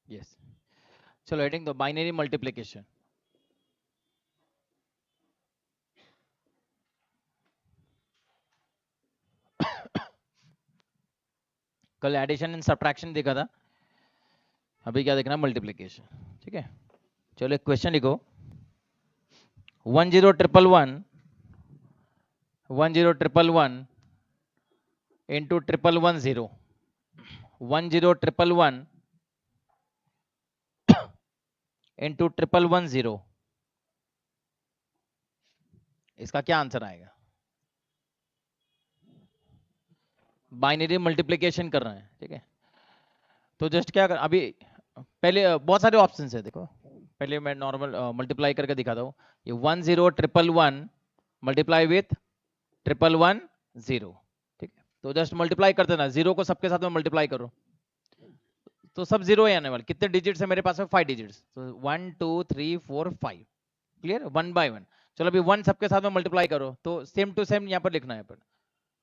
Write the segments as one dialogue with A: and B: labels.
A: Yes, चलो heading दो, binary multiplication. कल एडिशन एंड सब्ट्रैक्शन देखा था, अभी क्या देखना, मल्टीप्लिकेशन। ठीक है, चलो एक क्वेश्चन लिखो, 10111 10111 इंटू 1110 10111 इंटू 1110, इसका क्या आंसर आएगा? बाइनरी मल्टीप्लिकेशन कर रहे हैं, ठीक है। तो जस्ट क्या कर, अभी पहले बहुत सारे ऑप्शन है, देखो पहले मैं नॉर्मल मल्टीप्लाई करके दिखाता हूँ। ये 10111 मल्टीप्लाई विथ 1110, ठीक है। तो जस्ट मल्टीप्लाई कर देना, जीरो को सबके साथ में मल्टीप्लाई करो तो सब जीरो ही आने वाले। कितने डिजिट्स है मेरे पास में? 5 डिजिट्स, तो 1 2 3 4 5, क्लियर, वन बाय वन। चलो अभी वन सबके साथ में मल्टीप्लाई करो तो सेम टू सेम यहाँ पर लिखना है,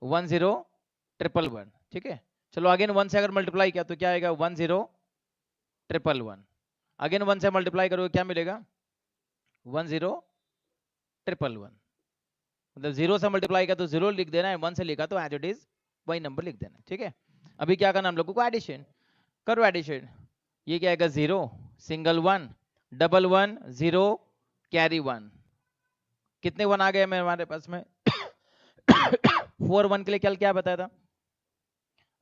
A: 10111, ठीक है। चलो अगेन वन से अगर मल्टीप्लाई किया तो क्या आएगा? 10111। अगेन वन से मल्टीप्लाई करोगे क्या मिलेगा? 10111। मतलब जीरो से मल्टीप्लाई किया तो जीरो लिख देना है, वन से लिखा तो एज इट इज वही नंबर लिख देना, ठीक है। अभी क्या करना हम लोगों को? एडिशन करो, एडिशन। ये क्या आएगा? Zero, single one, double one, zero, carry one. कितने वन आ गए हमारे पास में? 4 वन के लिए क्या बताया था?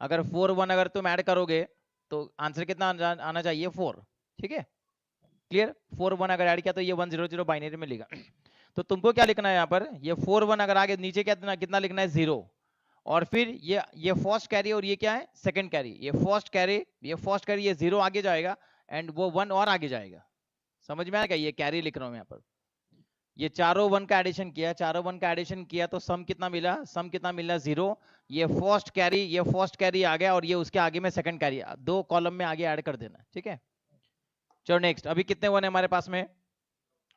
A: अगर 4 वन अगर तुम ऐड करोगे तो आंसर कितना आना चाहिए? 4, ठीक है, क्लियर। 4 वन अगर ऐड किया तो ये 100 बाइनरी में लिखा। तो तुमको क्या लिखना है यहाँ पर? ये 4 वन अगर आगे नीचे कितना लिखना है? 0। और फिर ये फर्स्ट कैरी और ये क्या है? Second carry. ये फर्स्ट कैरी ये 0 आगे जाएगा एंड वो 1 और आगे जाएगा। समझ में आएगा? ये कैरी लिख रहा हूं यहाँ पर। ये चारों वन का एडिशन किया तो सम कितना मिला? सम कितना मिला? 0। ये फर्स्ट कैरी आ गया और ये उसके आगे में सेकंड कैरी, दो कॉलम में आगे ऐड कर देना, ठीक है। चलो नेक्स्ट, अभी कितने वन है हमारे पास में?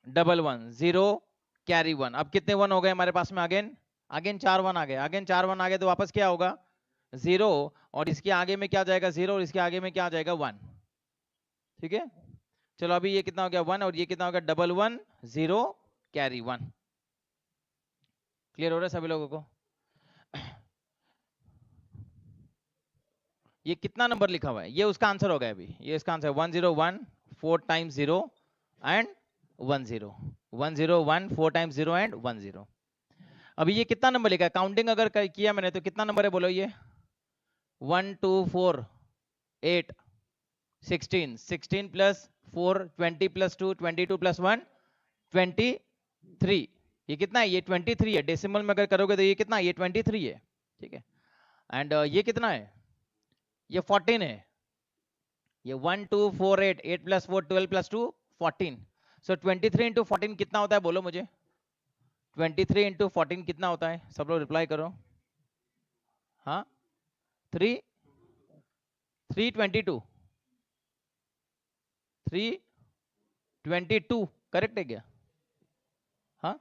A: Double one, 0, carry 1। अब कितने वन हो गए हमारे पास में? अगेन 4 वन आ गए, तो वापस क्या होगा? 0, और इसके आगे में क्या जाएगा? 0, और इसके आगे में क्या आ जाएगा? 1, ठीक है। चलो अभी ये कितना हो गया? 1, और ये कितना हो गया? Double one, 0, carry 1। क्लियर हो रहा है सभी लोगों को? ये कितना नंबर लिखा हुआ है? ये उसका आंसर हो गया अभी, ये इसका answer 101 4 times 0 and 10, 101 4 times 0 and 10। अभी ये कितना नंबर लिखा है? काउंटिंग अगर किया मैंने तो कितना नंबर है? बोलो ये 1 2 4 8 16, 16 प्लस 4 20 प्लस 2 22 प्लस 1 23। ये कितना है? ये 23 है। डेसिमल में अगर करोगे तो ये कितना है? ये 23 है, ठीक है। एंड ये कितना है? ये 14 है। ये 1 2 4 8, 8 प्लस 4 12 प्लस 2 14। सो 23 इंटू 14 कितना होता है? बोलो मुझे, 23 इंटू 14 कितना होता है? सब लोग रिप्लाई करो। हाँ, 322 322 करेक्ट है क्या? हाँ,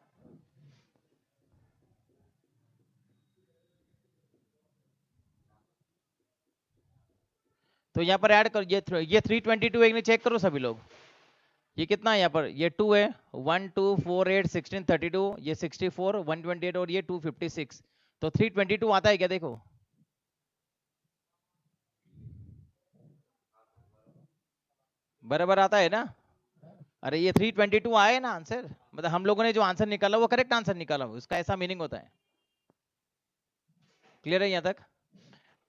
A: तो यहाँ पर ऐड करो, ये 322 एक ने चेक करो सभी लोग। ये कितना है यहाँ पर? ये 2 है, 1 2 4 8 16 32, ये 64 128 और ये 256। तो 322 आता है क्या? देखो, बराबर आता है ना? अरे ये 322 आए ना आंसर, मतलब हम लोगों ने जो आंसर निकाला वो करेक्ट आंसर निकाला, उसका ऐसा मीनिंग होता है। क्लियर है यहाँ तक?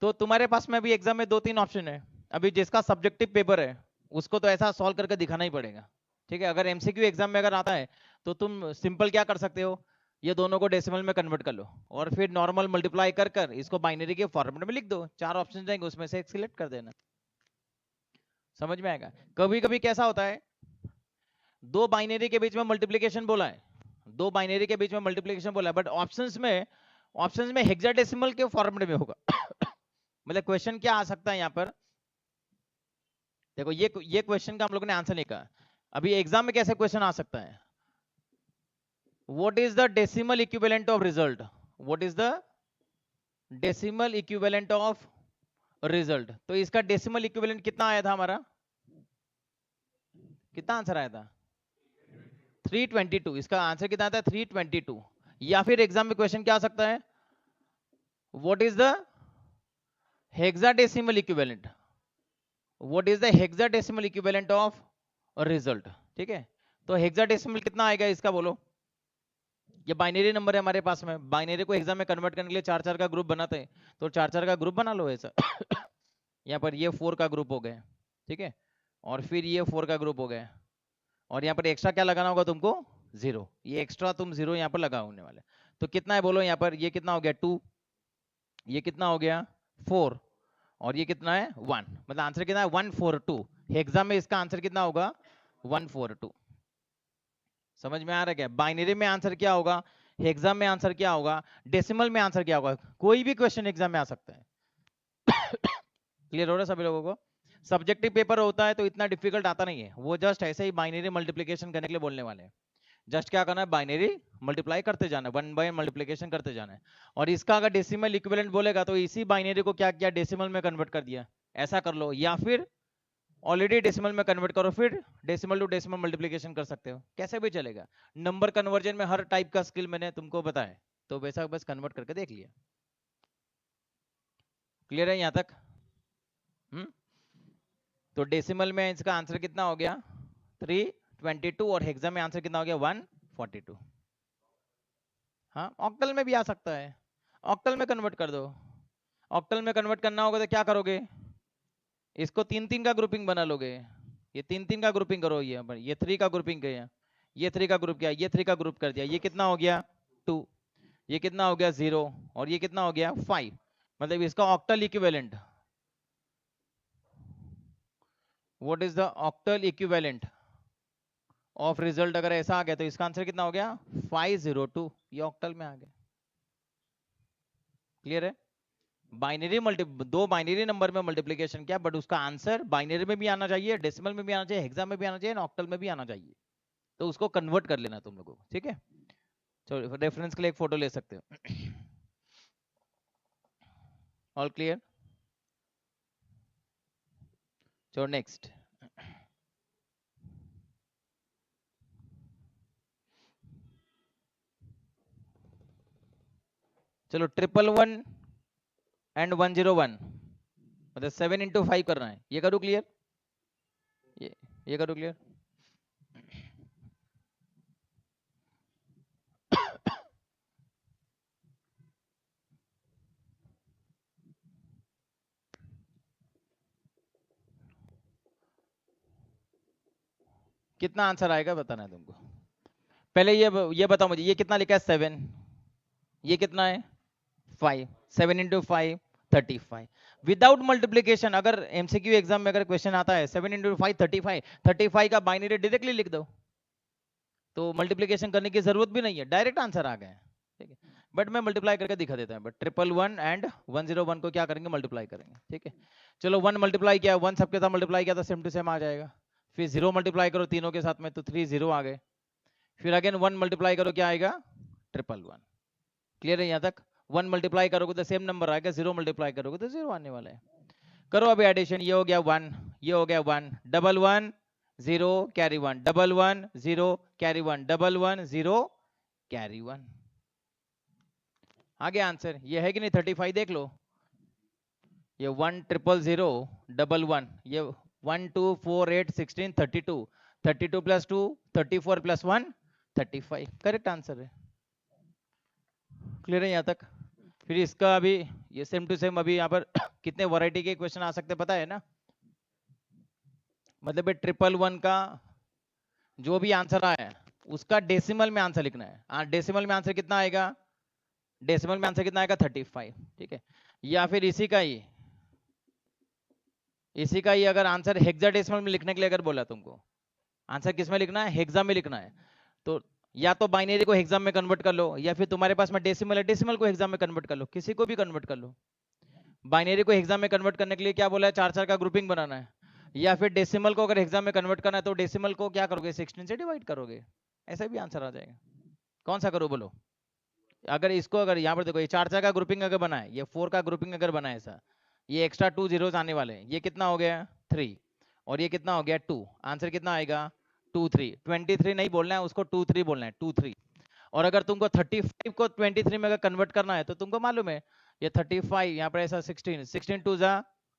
A: तो तुम्हारे पास में भी एग्जाम में 2-3 ऑप्शन है। अभी जिसका सब्जेक्टिव पेपर है उसको तो ऐसा सॉल्व करके दिखाना ही पड़ेगा, ठीक है। अगर एमसीक्यू एग्जाम में अगर आता है तो तुम सिंपल क्या कर सकते हो? ये दोनों को डेसिमल में कन्वर्ट कर लो और फिर नॉर्मल मल्टीप्लाई कर कर इसको बाइनरी के फॉर्मेट में लिख दो। 4 ऑप्शन जाएंगे, उसमें से एक सिलेक्ट कर देना। समझ में आएगा? कभी कभी कैसा होता है, दो बाइनरी के बीच में मल्टीप्लिकेशन बोला है, बट ऑप्शंस में हेक्साडेसिमल के फॉर्मेट में होगा। मतलब क्वेश्चन क्या आ सकता है यहाँ पर? देखो ये क्वेश्चन का हम लोगों ने आंसर नहीं कहा। अभी एग्जाम में कैसे क्वेश्चन आ सकता है? What is the decimal equivalent of result? What is the decimal equivalent of result? तो इसका डेसिमल इक्विवेलेंट कितना आया था हमारा? कितना आंसर आया था? 322। इसका आंसर कितना आता है? 322। या फिर एग्जाम में क्वेश्चन क्या आ सकता है? What is the hexadecimal equivalent? What is the hexadecimal equivalent of result? ठीक है, तो हेक्साडेसिमल कितना आएगा इसका बोलो? ये बाइनरी नंबर है हमारे पास में, बाइनरी को एग्जाम में कन्वर्ट करने के लिए 4 4 का ग्रुप बनाते हैं, तो 4 4 का ग्रुप बना लो ऐसा। यहाँ पर ये 4 का ग्रुप हो गया, ठीक है, और फिर ये 4 का ग्रुप हो गया, और यहाँ पर एक्स्ट्रा क्या लगाना होगा तुमको? 0। ये एक्स्ट्रा तुम 0 यहाँ पर लगा होने वाले। तो कितना है बोलो यहाँ पर? ये कितना हो गया? 2। ये कितना हो गया? 4। और ये कितना है? 1। मतलब आंसर कितना है? 142। हेक्सा में इसका आंसर कितना होगा? 142। समझ में आ रहा है क्या? बाइनरी में आंसर क्या होगा, हेक्सा में आंसर क्या होगा, डेसिमल में आंसर क्या होगा? कोई भी क्वेश्चन एग्जाम में आ सकता है। क्लियर हो रहा है सभी लोगों को? सब्जेक्टिव पेपर होता है तो इतना डिफिकल्ट आता नहीं है, वो जस्ट ऐसे ही बाइनरी मल्टीप्लिकेशन करने के लिए बोलने वाले हैं। जस्ट क्या करना है? बाइनरी मल्टीप्लाई करते जाना है, 1 बाय मल्टीप्लिकेशन करते जाना है। और इसका अगर डेसिमल इक्विवेलेंट बोलेगा तो इसी बाइनरी को क्या किया? डेसिमल में कन्वर्ट कर दिया। ऐसा कर लो, या फिर ऑलरेडी डेसिमल में कन्वर्ट करो, फिर डेसिमल टू डेसिमल मल्टीप्लिकेशन कर सकते हो, कैसे भी चलेगा। नंबर कन्वर्जन में हर टाइप का स्किल मैंने तुमको बताया, तो वैसा बस कन्वर्ट करके देख लिया। क्लियर है यहाँ तक? तो डेसिमल में इसका आंसर कितना हो गया? 322। और हेक्सा में आंसर कितना हो गया? 142। हाँ, ऑक्टल में भी आ सकता है, ऑक्टल में कन्वर्ट कर दो। ऑक्टल में कन्वर्ट करना होगा तो क्या करोगे? इसको 3 3 का ग्रुपिंग बना लोगे। ये 3 3 का ग्रुपिंग करो, ये 3 का ग्रुपिंग किया, ये 3 का ग्रुप किया, ये 3 का ग्रुप कर दिया। ये कितना हो गया? 2। ये कितना हो गया? 0। और ये कितना हो गया? 5। मतलब इसका octal equivalent, what is the octal equivalent of result? अगर ऐसा आ गया तो इसका आंसर कितना हो गया? 502। ये ऑक्टल में आ गया। क्लियर है? बाइनरी दो बाइनरी नंबर में मल्टीप्लिकेशन किया, बट उसका आंसर बाइनरी में भी आना चाहिए, डेसिमल में भी आना चाहिए, हेक्सा में भी आना चाहिए, ऑक्टल में भी आना चाहिए। तो उसको कन्वर्ट कर लेना तुम लोगों को, ठीक है? चलो रेफरेंस के लिए एक फोटो ले सकते हो। All clear? चलो नेक्स्ट। चलो 111 एंड 101, मतलब 7 into 5 करना है। ये करूँ क्लियर? ये करूँ क्लियर? कितना आंसर आएगा बताना है तुमको। पहले ये बताओ मुझे, ये कितना लिखा है? 7। ये कितना है? 5। 7 into 5 35। विदाउट मल्टीप्लीकेशन, अगर एमसीक्यू एग्जाम में अगर क्वेश्चन आता है 7 into 5 35, 35 का बाइनरी डायरेक्टली लिख दो, तो मल्टीप्लीकेशन करने की जरूरत भी नहीं है, डायरेक्ट आंसर आ गए। ठीक है, बट मैं मल्टीप्लाई करके दिखा देता हूं। बट 111 एंड 101 को क्या करेंगे? मल्टीप्लाई करेंगे। ठीक है, चलो 1 मल्टीप्लाई किया, 1 सबके साथ मल्टीप्लाई किया तो सेम टू सेम आ जाएगा। फिर 0 मल्टीप्लाई करो तीनों के साथ में, तो 3 0 आ गए। फिर अगेन 1 मल्टीप्लाई करो, क्या आएगा? 111। क्लियर है यहाँ तक? 1 मल्टीप्लाई करोगे तो सेम नंबर आएगा, 0 मल्टीप्लाई करोगे तो 0 आने वाला है। करो अभी एडिशन, ये हो गया 1, ये हो गया 1, 1 1 0 कैरी 1, 1 1 0 कैरी 1, 1 1 0 कैरी 1। आ गया आंसर। ये है कि नहीं? 35 देख लो, ये 1 0 0 1 1, ये 1 2 4 8 16 32, 32 प्लस 2 34 प्लस 1 35, करेक्ट आंसर है। क्लियर है यहाँ तक? फिर इसका अभी ये सेम टू सेम, अभी यहाँ पर कितने वैरायटी के क्वेश्चन आ सकते पता है ना? मतलब 111 का जो भी आंसर आया है उसका डेसिमल में आंसर लिखना है। डेसिमल में आंसर कितना आएगा? डेसिमल में आंसर कितना आएगा? 35। ठीक है, या फिर इसी का ही अगर आंसर हेक्साडेसिमल में लिखने के लिए अगर बोला तुमको, आंसर किस में लिखना है? हेक्सा में लिखना है। तो या तो बाइनरी को हेक्सा में कन्वर्ट कर लो, या फिर तुम्हारे पास में डेसिमल है, डेसिमल को हेक्सा में कन्वर्ट कर लो, किसी को भी कन्वर्ट कर लो। बाइनरी को हेक्सा में कन्वर्ट करने के लिए क्या बोला है? 4 4 का ग्रुपिंग बनाना है। या फिर डेसिमल को अगर हेक्सा में कन्वर्ट करना है तो डेसिमल को क्या करोगे? 16 से डिवाइड करोगे, ऐसा भी आंसर आ जाएगा। कौन सा करो बोलो? अगर इसको, अगर यहाँ पर देखो, ये 4 4 का ग्रुपिंग अगर बना है, ये 4 का ग्रुपिंग अगर बना है ऐसा, ये एक्स्ट्रा 2 zeros आने वाले हैं, ये कितना हो गया? 3, और ये कितना हो गया? 2। आंसर कितना आएगा? 23, 23 नहीं बोलना है उसको, 23 बोलना है, 23। और अगर तुमको 35 को 23 में अगर कन्वर्ट करना है तो तुमको मालूम है ये 35, यहाँ पर ऐसा 16, 16 2 जा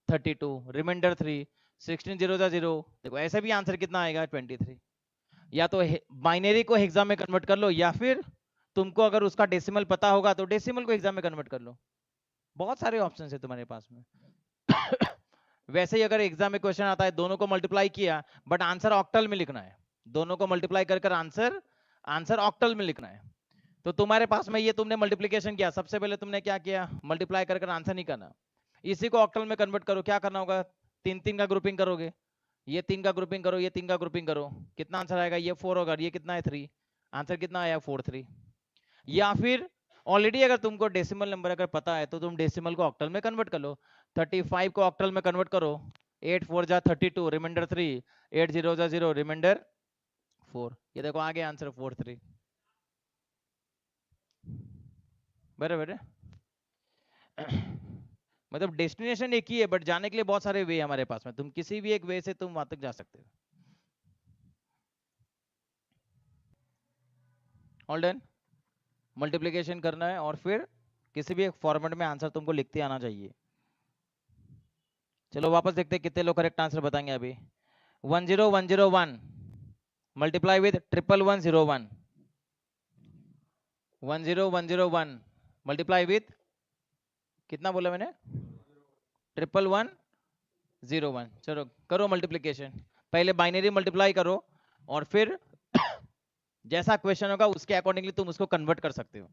A: 32, रिमाइंडर 3, 16 0 जा 0। देखो ऐसे भी आंसर कितना आएगा 23। या तो बाइनरी को हेक्सा में कन्वर्ट कर लो, या फिर तुमको अगर उसका डेसिमल पता होगा तो डेसिमल को हेक्सा में कन्वर्ट कर लो। बहुत सारे ऑप्शन है तुम्हारे पास में। वैसे ही अगर एग्जाम में क्वेश्चन आता है दोनों को मल्टीप्लाई किया बट आंसर ऑक्टल में लिखना है, दोनों को मल्टीप्लाई कर कर आंसर ऑक्टल में लिखना है। तो तुम्हारे पास में ये तुमने मल्टीप्लिकेशन किया, सबसे पहले तुमने क्या किया, मल्टीप्लाई कर कर आंसर नहीं करना, इसी को ऑक्टल में कन्वर्ट करो। क्या करना होगा, 3 3 का ग्रुपिंग करोगे, ये 3 का ग्रुपिंग करो, ये 3 का ग्रुपिंग करो, कितना आंसर आएगा, ये 4 होगा, ये कितना है 3, आंसर कितना आया 4 3। या फिर ऑलरेडी अगर तुमको डेसिमल नंबर अगर पता है तो तुम डेसिमल को ऑक्टल में कन्वर्ट कर लो। 35 को ऑक्टल में कन्वर्ट करो, 8 4 जा 32, रिमाइंडर 3, 8 0 जा 0, रिमाइंडर 4। ये देखो आ गया आंसर 4 3। बराबर है। मतलब डेस्टिनेशन एक ही है बट जाने के लिए बहुत सारे वे हमारे पास में, तुम किसी भी एक वे से तुम वहां तक जा सकते हो। All done. मल्टीप्लिकेशन करना है और फिर किसी भी एक फॉर्मेट में आंसर तुमको लिखते आना चाहिए। चलो वापस देखते हैं कितने लोग करेक्ट आंसर बताएंगे अभी। 10101 मल्टीप्लाई विद 11101, 10101 मल्टीप्लाई विद कितना बोला मैंने, 11101। चलो करो मल्टीप्लिकेशन, पहले बाइनरी मल्टीप्लाई करो और फिर जैसा क्वेश्चन होगा उसके अकॉर्डिंगली तुम उसको कन्वर्ट कर सकते हो।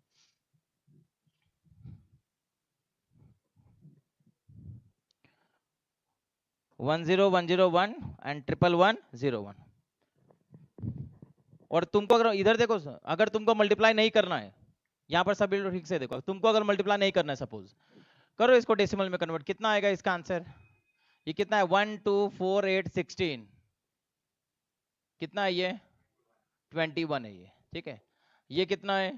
A: One 10101 and 11101। और तुमको अगर इधर देखो, अगर तुमको मल्टीप्लाई नहीं करना है, यहाँ पर सभी लोग ठीक से देखो, तुमको अगर मल्टीप्लाई नहीं करना है सपोज, करो इसको डेसिमल में कन्वर्ट, कितना आएगा इसका आंसर, ये कितना है 1 2 4 8 16, कितना है ये 21 है ये, ठीक है। ये कितना है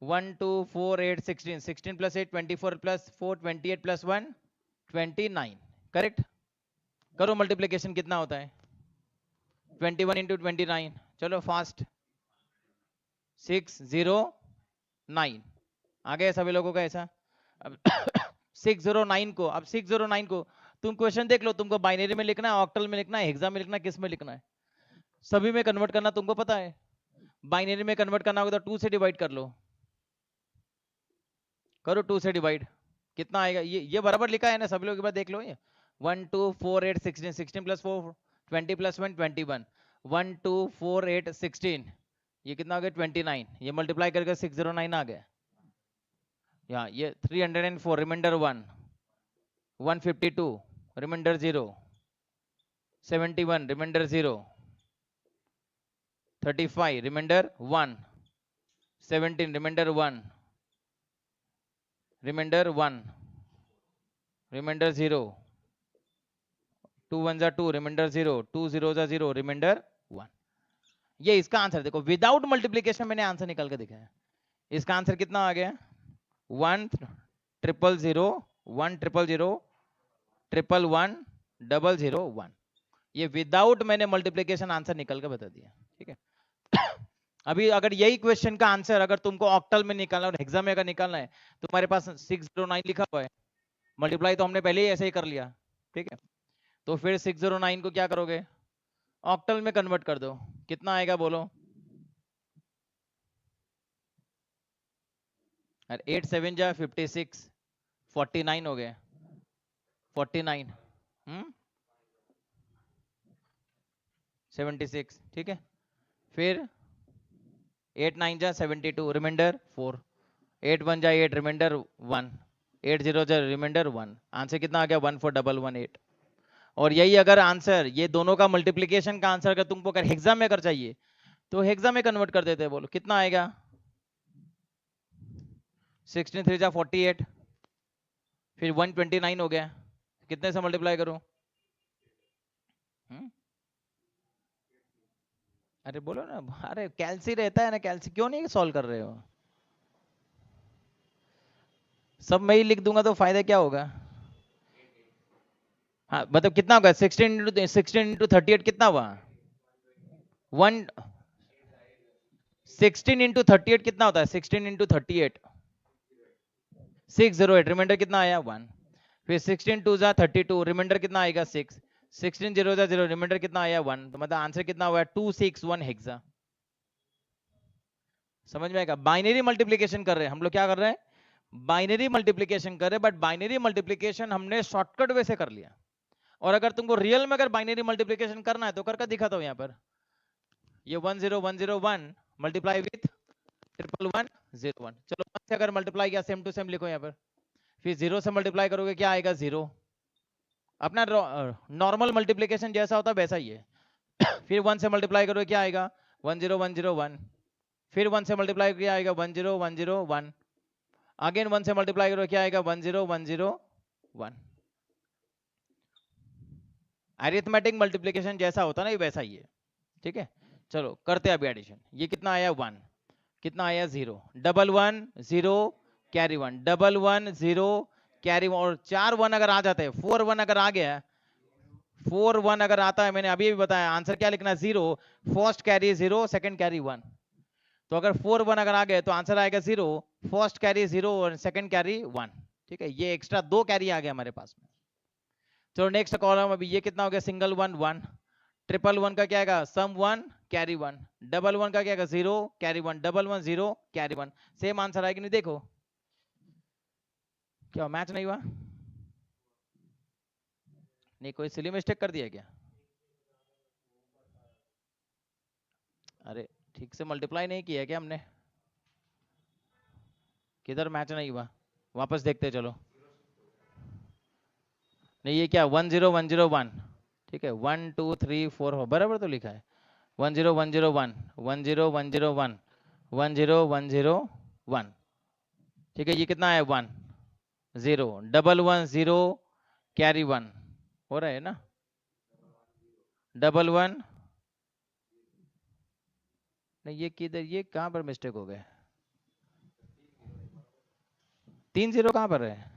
A: 1 2 4 8 16, 16 प्लस 8 24 प्लस 4 28 प्लस 1 29, करेक्ट। करो मल्टीप्लिकेशन, कितना होता है 21 इंटू 29, चलो फास्ट, 609 आ गया सभी लोगों का ऐसा। अब 609 को, अब 609 को तुम क्वेश्चन देख लो, तुमको बाइनरी में लिखना है, ऑक्टल में लिखना है, हेक्सा में लिखना है, किस में लिखना है, सभी में कन्वर्ट करना तुमको पता है। बाइनरी में कन्वर्ट करना होगा तो 2 से डिवाइड कर लो, करो 2 से डिवाइड, कितना आएगा, ये बराबर लिखा है ना, सभी लोग एक बार देख लो। ये 1 2 4 8 16, 16 प्लस 4 20 प्लस 1 21, 1 2 4 8 16, ये कितना आ गया 29, ये मल्टीप्लाई करके 609 आ गया। यहाँ ये 304, reminder 1, 152, reminder 0, 71, reminder 0, 35, reminder 1, 17, reminder 1, reminder 1, reminder 0, 2 1 जा 2, रिमाइंडर 0, 2 0 जा 0, रिमाइंडर 1। ये इसका आंसर देखो, विदाउट मल्टीप्लिकेशन मैंने आंसर निकाल के दिखाया। इसका आंसर कितना आ गया 1 000 1 000 1 1 0 1। ये विदाउट मैंने मल्टीप्लिकेशन आंसर निकल के बता दिया, ठीक है। अभी अगर यही क्वेश्चन का आंसर अगर तुमको ऑक्टल में निकालना और हेक्सा में अगर निकालना है, तुम्हारे पास 609 लिखा हुआ है, मल्टीप्लाई तो हमने पहले ही ऐसे ही कर लिया, ठीक है। तो फिर 609 को क्या करोगे, ऑक्टल में कन्वर्ट कर दो, कितना आएगा बोलो, 8 7 जा 56, 49 हो गए, 49 76, ठीक है। फिर 8 9 जा 72, रिमाइंडर 4, 8 1 जा 8, रिमाइंडर 1, 8 0 जा रिमाइंडर 1, आंसर कितना आ गया 14118। और यही अगर आंसर ये दोनों का मल्टीप्लिकेशन का आंसर अगर तुमको अगर हेक्सा में अगर चाहिए तो हेक्सा में कन्वर्ट कर देते हैं, बोलो कितना आएगा 16 3 जा 48, फिर 129 हो गया, कितने से मल्टीप्लाई करूं, अरे बोलो ना, अरे कैलसी रहता है ना, कैलसी क्यों नहीं सॉल्व कर रहे हो, सब मैं ही लिख दूंगा तो फायदा क्या होगा। हाँ मतलब कितना होगा 16 इंटू 38 कितना हुआ वन 16 इंटू 38 कितना होता है? 16 इंटू 38 608, रिमाइंडर कितना आया? 1। फिर 16 टू जा 32, रिमाइंडर कितना आएगा? 6। 16 0 जा 0, रिमाइंडर कितना आया? 1। तो मतलब आंसर कितना हुआ? 261 हेक्सा। समझ में आएगा? बाइनरी मल्टीप्लिकेशन कर रहे हैं हम लोग। क्या कर रहे हैं? बाइनरी मल्टीप्लिकेशन कर रहे हैं, बट बाइनरी मल्टीप्लिकेशन हमने शॉर्टकट वे से कर लिया। और अगर तुमको रियल में अगर बाइनरी मल्टीप्लिकेशन करना है तो करके दिखाता हूं। यहाँ पर ये 10101 मल्टीप्लाई विथ 11101। चलो 1 से अगर मल्टीप्लाई किया सेम टू सेम लिखो यहाँ पर। फिर 0 से मल्टीप्लाई करोगे क्या आएगा? 0। अपना नॉर्मल मल्टीप्लिकेशन जैसा होता है वैसा ही है। फिर 1 से मल्टीप्लाई करोगे क्या आएगा? 10101। फिर 1 से मल्टीप्लाई किया आएगा 10101। अगेन 1 से मल्टीप्लाई करोगे क्या आएगा? 10101। अरिथमेटिक मल्टीप्लिकेशन जैसा होता है ना, ये वैसा ही है। ठीक है, चलो करते हैं अभी एडिशन। ये कितना आया? 1। कितना आया? 0। 111 0 कैरी 1, 111 0 कैरी 1। और 4 1 अगर आ जाते हैं, 4 1 अगर आ गया, 4 1 अगर आता है, मैंने अभी भी बताया आंसर क्या लिखना है? 0। First carry 0, second carry 1। तो अगर 4 1 अगर आ गए तो आंसर आएगा 0, फर्स्ट कैरी 0 और सेकंड कैरी 1। ठीक है, ये एक्स्ट्रा 2 कैरी आ गया हमारे पास में। चलो नेक्स्ट कॉलम। अभी ये कितना हो गया? सिंगल 1 1। ट्रिपल 1 का क्या आएगा? सम 1 कैरी 1। डबल 1 का क्या आएगा? 0 कैरी 1। 111 0 कैरी 1। सेम आंसर आएगा नहीं? देखो क्या मैच नहीं हुआ? नहीं, कोई सिली मिस्टेक कर दिया क्या? अरे ठीक से मल्टीप्लाई नहीं किया क्या हमने? किधर मैच नहीं हुआ? वापस देखते चलो। नहीं, ये क्या 10101? ठीक है, 1 2 3 4 बराबर तो लिखा है। 10101 10101 10101। ठीक है, ये कितना है? 1 0 111 0 कैरी 1 हो रहा है ना? 111 नहीं, ये किधर, ये कहाँ पर मिस्टेक हो गए? 3 0 कहाँ पर है?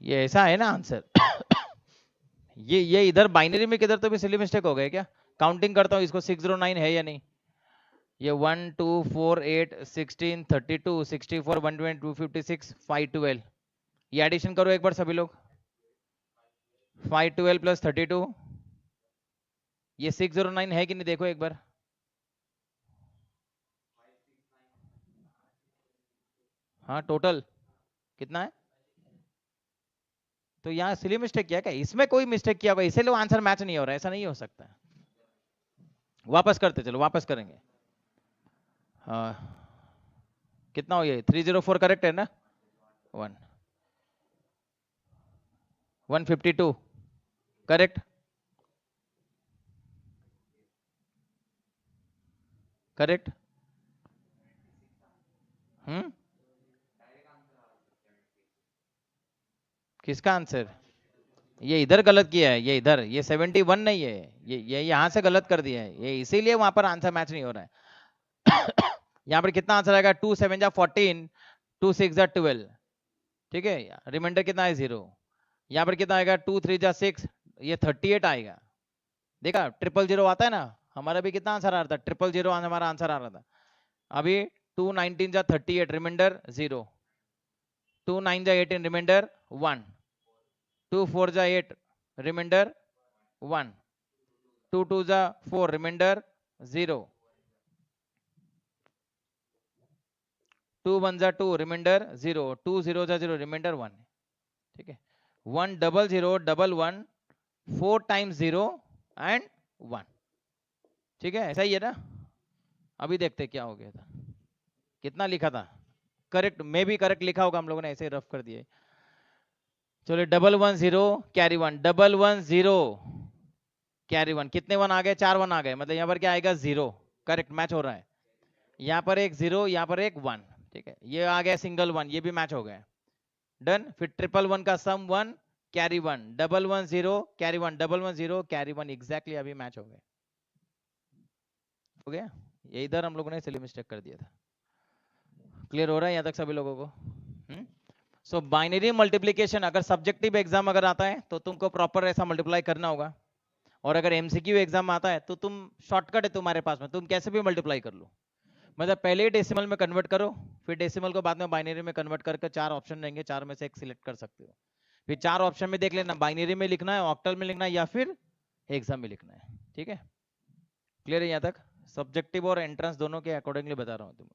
A: ये ऐसा है ना आंसर? ये इधर बाइनरी में किधर तो भी सिली मिस्टेक हो गए क्या? काउंटिंग करता हूँ इसको, 609 है या नहीं? ये 1 2 4 8 16 32 64 120 256 512। ये एडिशन करो एक बार सभी लोग। 512 प्लस 32, ये 609 है कि नहीं देखो एक बार। हाँ, टोटल कितना है? तो यहाँ सिली मिस्टेक किया क्या? इसमें कोई मिस्टेक किया होगा, इसीलिए आंसर मैच नहीं हो रहा है। ऐसा नहीं हो सकता। वापस करते चलो, वापस करेंगे। हाँ, कितना हो? ये 304 करेक्ट है ना? 1 152 करेक्ट। करेक्ट। किसका आंसर? ये इधर गलत किया है, ये इधर, ये 71 नहीं है, ये यहाँ से गलत कर दिया है ये, इसीलिए वहां पर आंसर मैच नहीं हो रहा है। यहाँ पर कितना आंसर आएगा? 2 7 जा 14 2 6 जा 12। ठीक है, रिमाइंडर कितना है? 0। यहाँ पर कितना आएगा? 2 3 जा 6, ये 38 आएगा। देखा, 000 आता है ना? हमारा भी कितना आंसर आ रहा था? 000 हमारा आंसर आ रहा था। अभी 2 19 जा 38, रिमाइंडर 0। 2 9 जा 18, रिमाइंडर 1। 2 4 जा 8, रिमाइंडर 1। 2 2 जा 4, रिमाइंडर 0। 2 1 जा 2, रिमाइंडर 0। 2 0 जा 0, रिमाइंडर 1। ठीक है, 1 0 0 1 1 4 टाइम्स 0 एंड 1। ठीक है, ऐसा ही है ना? अभी देखते क्या हो गया था, कितना लिखा था। करेक्ट, मे भी करेक्ट लिखा होगा, हम लोगों ने ऐसे रफ कर दिए। चलो 110 कैरी 1, 110 कैरी 1। कितने 1 आ गए? 4 1 आ गए, मतलब यहाँ पर क्या आएगा? 0। करेक्ट, मैच हो रहा है। यहाँ पर एक 0, यहाँ पर एक 1। ठीक है, ये आ गया सिंगल 1, ये भी मैच हो गया। डन। फिर 111 का सम 1 कैरी 1, 110 कैरी 1, 110 कैरी 1, एग्जैक्टली अभी मैच हो गए। हो गया, ये इधर हम लोगों ने सिली मिस्टेक कर दिया था। क्लियर हो रहा है यहाँ तक सभी लोगों को? सो बाइनरी मल्टीप्लिकेशन अगर सब्जेक्टिव एग्जाम अगर आता है तो तुमको प्रॉपर ऐसा मल्टीप्लाई करना होगा। और अगर एमसीक्यू एग्जाम आता है तो तुम शॉर्टकट है तुम्हारे पास में, तुम कैसे भी मल्टीप्लाई कर लो। मतलब पहले ही डेसिमल में कन्वर्ट करो, फिर डेसिमल को बाद में बाइनरी में कन्वर्ट करके 4 ऑप्शन रहेंगे, 4 में से एक सिलेक्ट कर सकते हो। फिर 4 ऑप्शन में देख लेना, बाइनरी में लिखना है, ऑक्टल में लिखना है, या फिर हेक्सा में लिखना है। ठीक है, क्लियर है यहाँ तक? सब्जेक्टिव और एंट्रेंस दोनों के अकॉर्डिंगली बता रहा हूँ तुम्हें।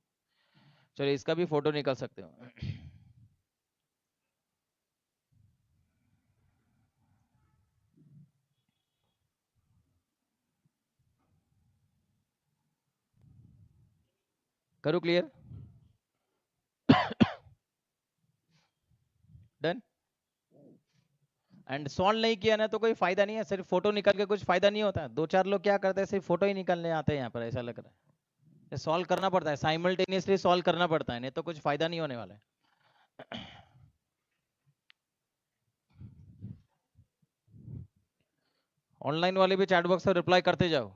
A: चलो इसका भी फोटो निकाल सकते हो। करो क्लियर, डन। एंड सॉल्व नहीं किया ना तो कोई फायदा नहीं है, सिर्फ फोटो निकाल के कुछ फायदा नहीं होता। 2-4 लोग क्या करते हैं, सिर्फ फोटो ही निकालने आते हैं यहाँ पर, ऐसा लग रहा है। सॉल्व करना पड़ता है, साइमल्टेनियसली सॉल्व करना पड़ता है, नहीं तो कुछ फायदा नहीं होने वाला है। ऑनलाइन वाले भी चैट बॉक्स में रिप्लाई करते जाओ।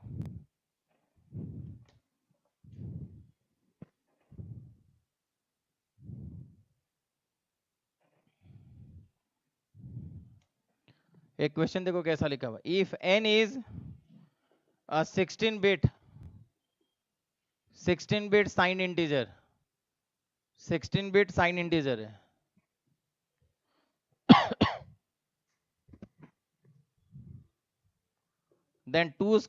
A: एक क्वेश्चन देखो कैसा लिखा हुआ, if n is a 16 bit sign integer, 16 bit sign integer है। then 2's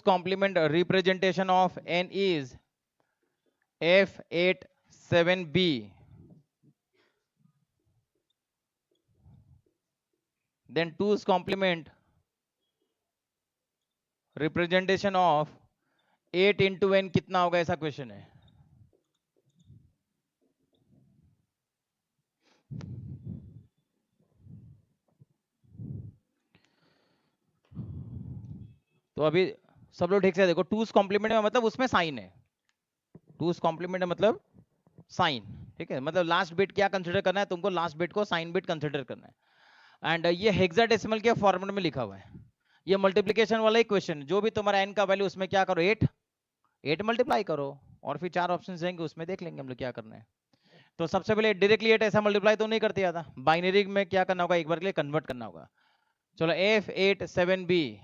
A: complement representation of n is f87b, then 2's complement representation of 8 into n कितना होगा, ऐसा क्वेश्चन है। तो अभी सब लोग ठीक से देखो, 2's complement में मतलब उसमें साइन है, 2's complement में मतलब साइन। ठीक है, मतलब लास्ट बिट क्या कंसीडर करना है तुमको, लास्ट बिट को साइन बिट कंसीडर करना है। एंड ये हेक्साडेसिमल के फॉर्मेट में लिखा हुआ है। ये मल्टीप्लिकेशन वाला ही क्वेश्चन, जो भी तुम्हारा n का वैल्यू उसमें क्या करो, 8 मल्टीप्लाई करो, और फिर 4 ऑप्शन देंगे, उसमें देख लेंगे हम लोग क्या करना है। तो सबसे पहले डायरेक्टली 8 ऐसा मल्टीप्लाई तो नहीं करते आता, बाइनरी में क्या करना होगा, एक बार के लिए कन्वर्ट करना होगा। चलो F87B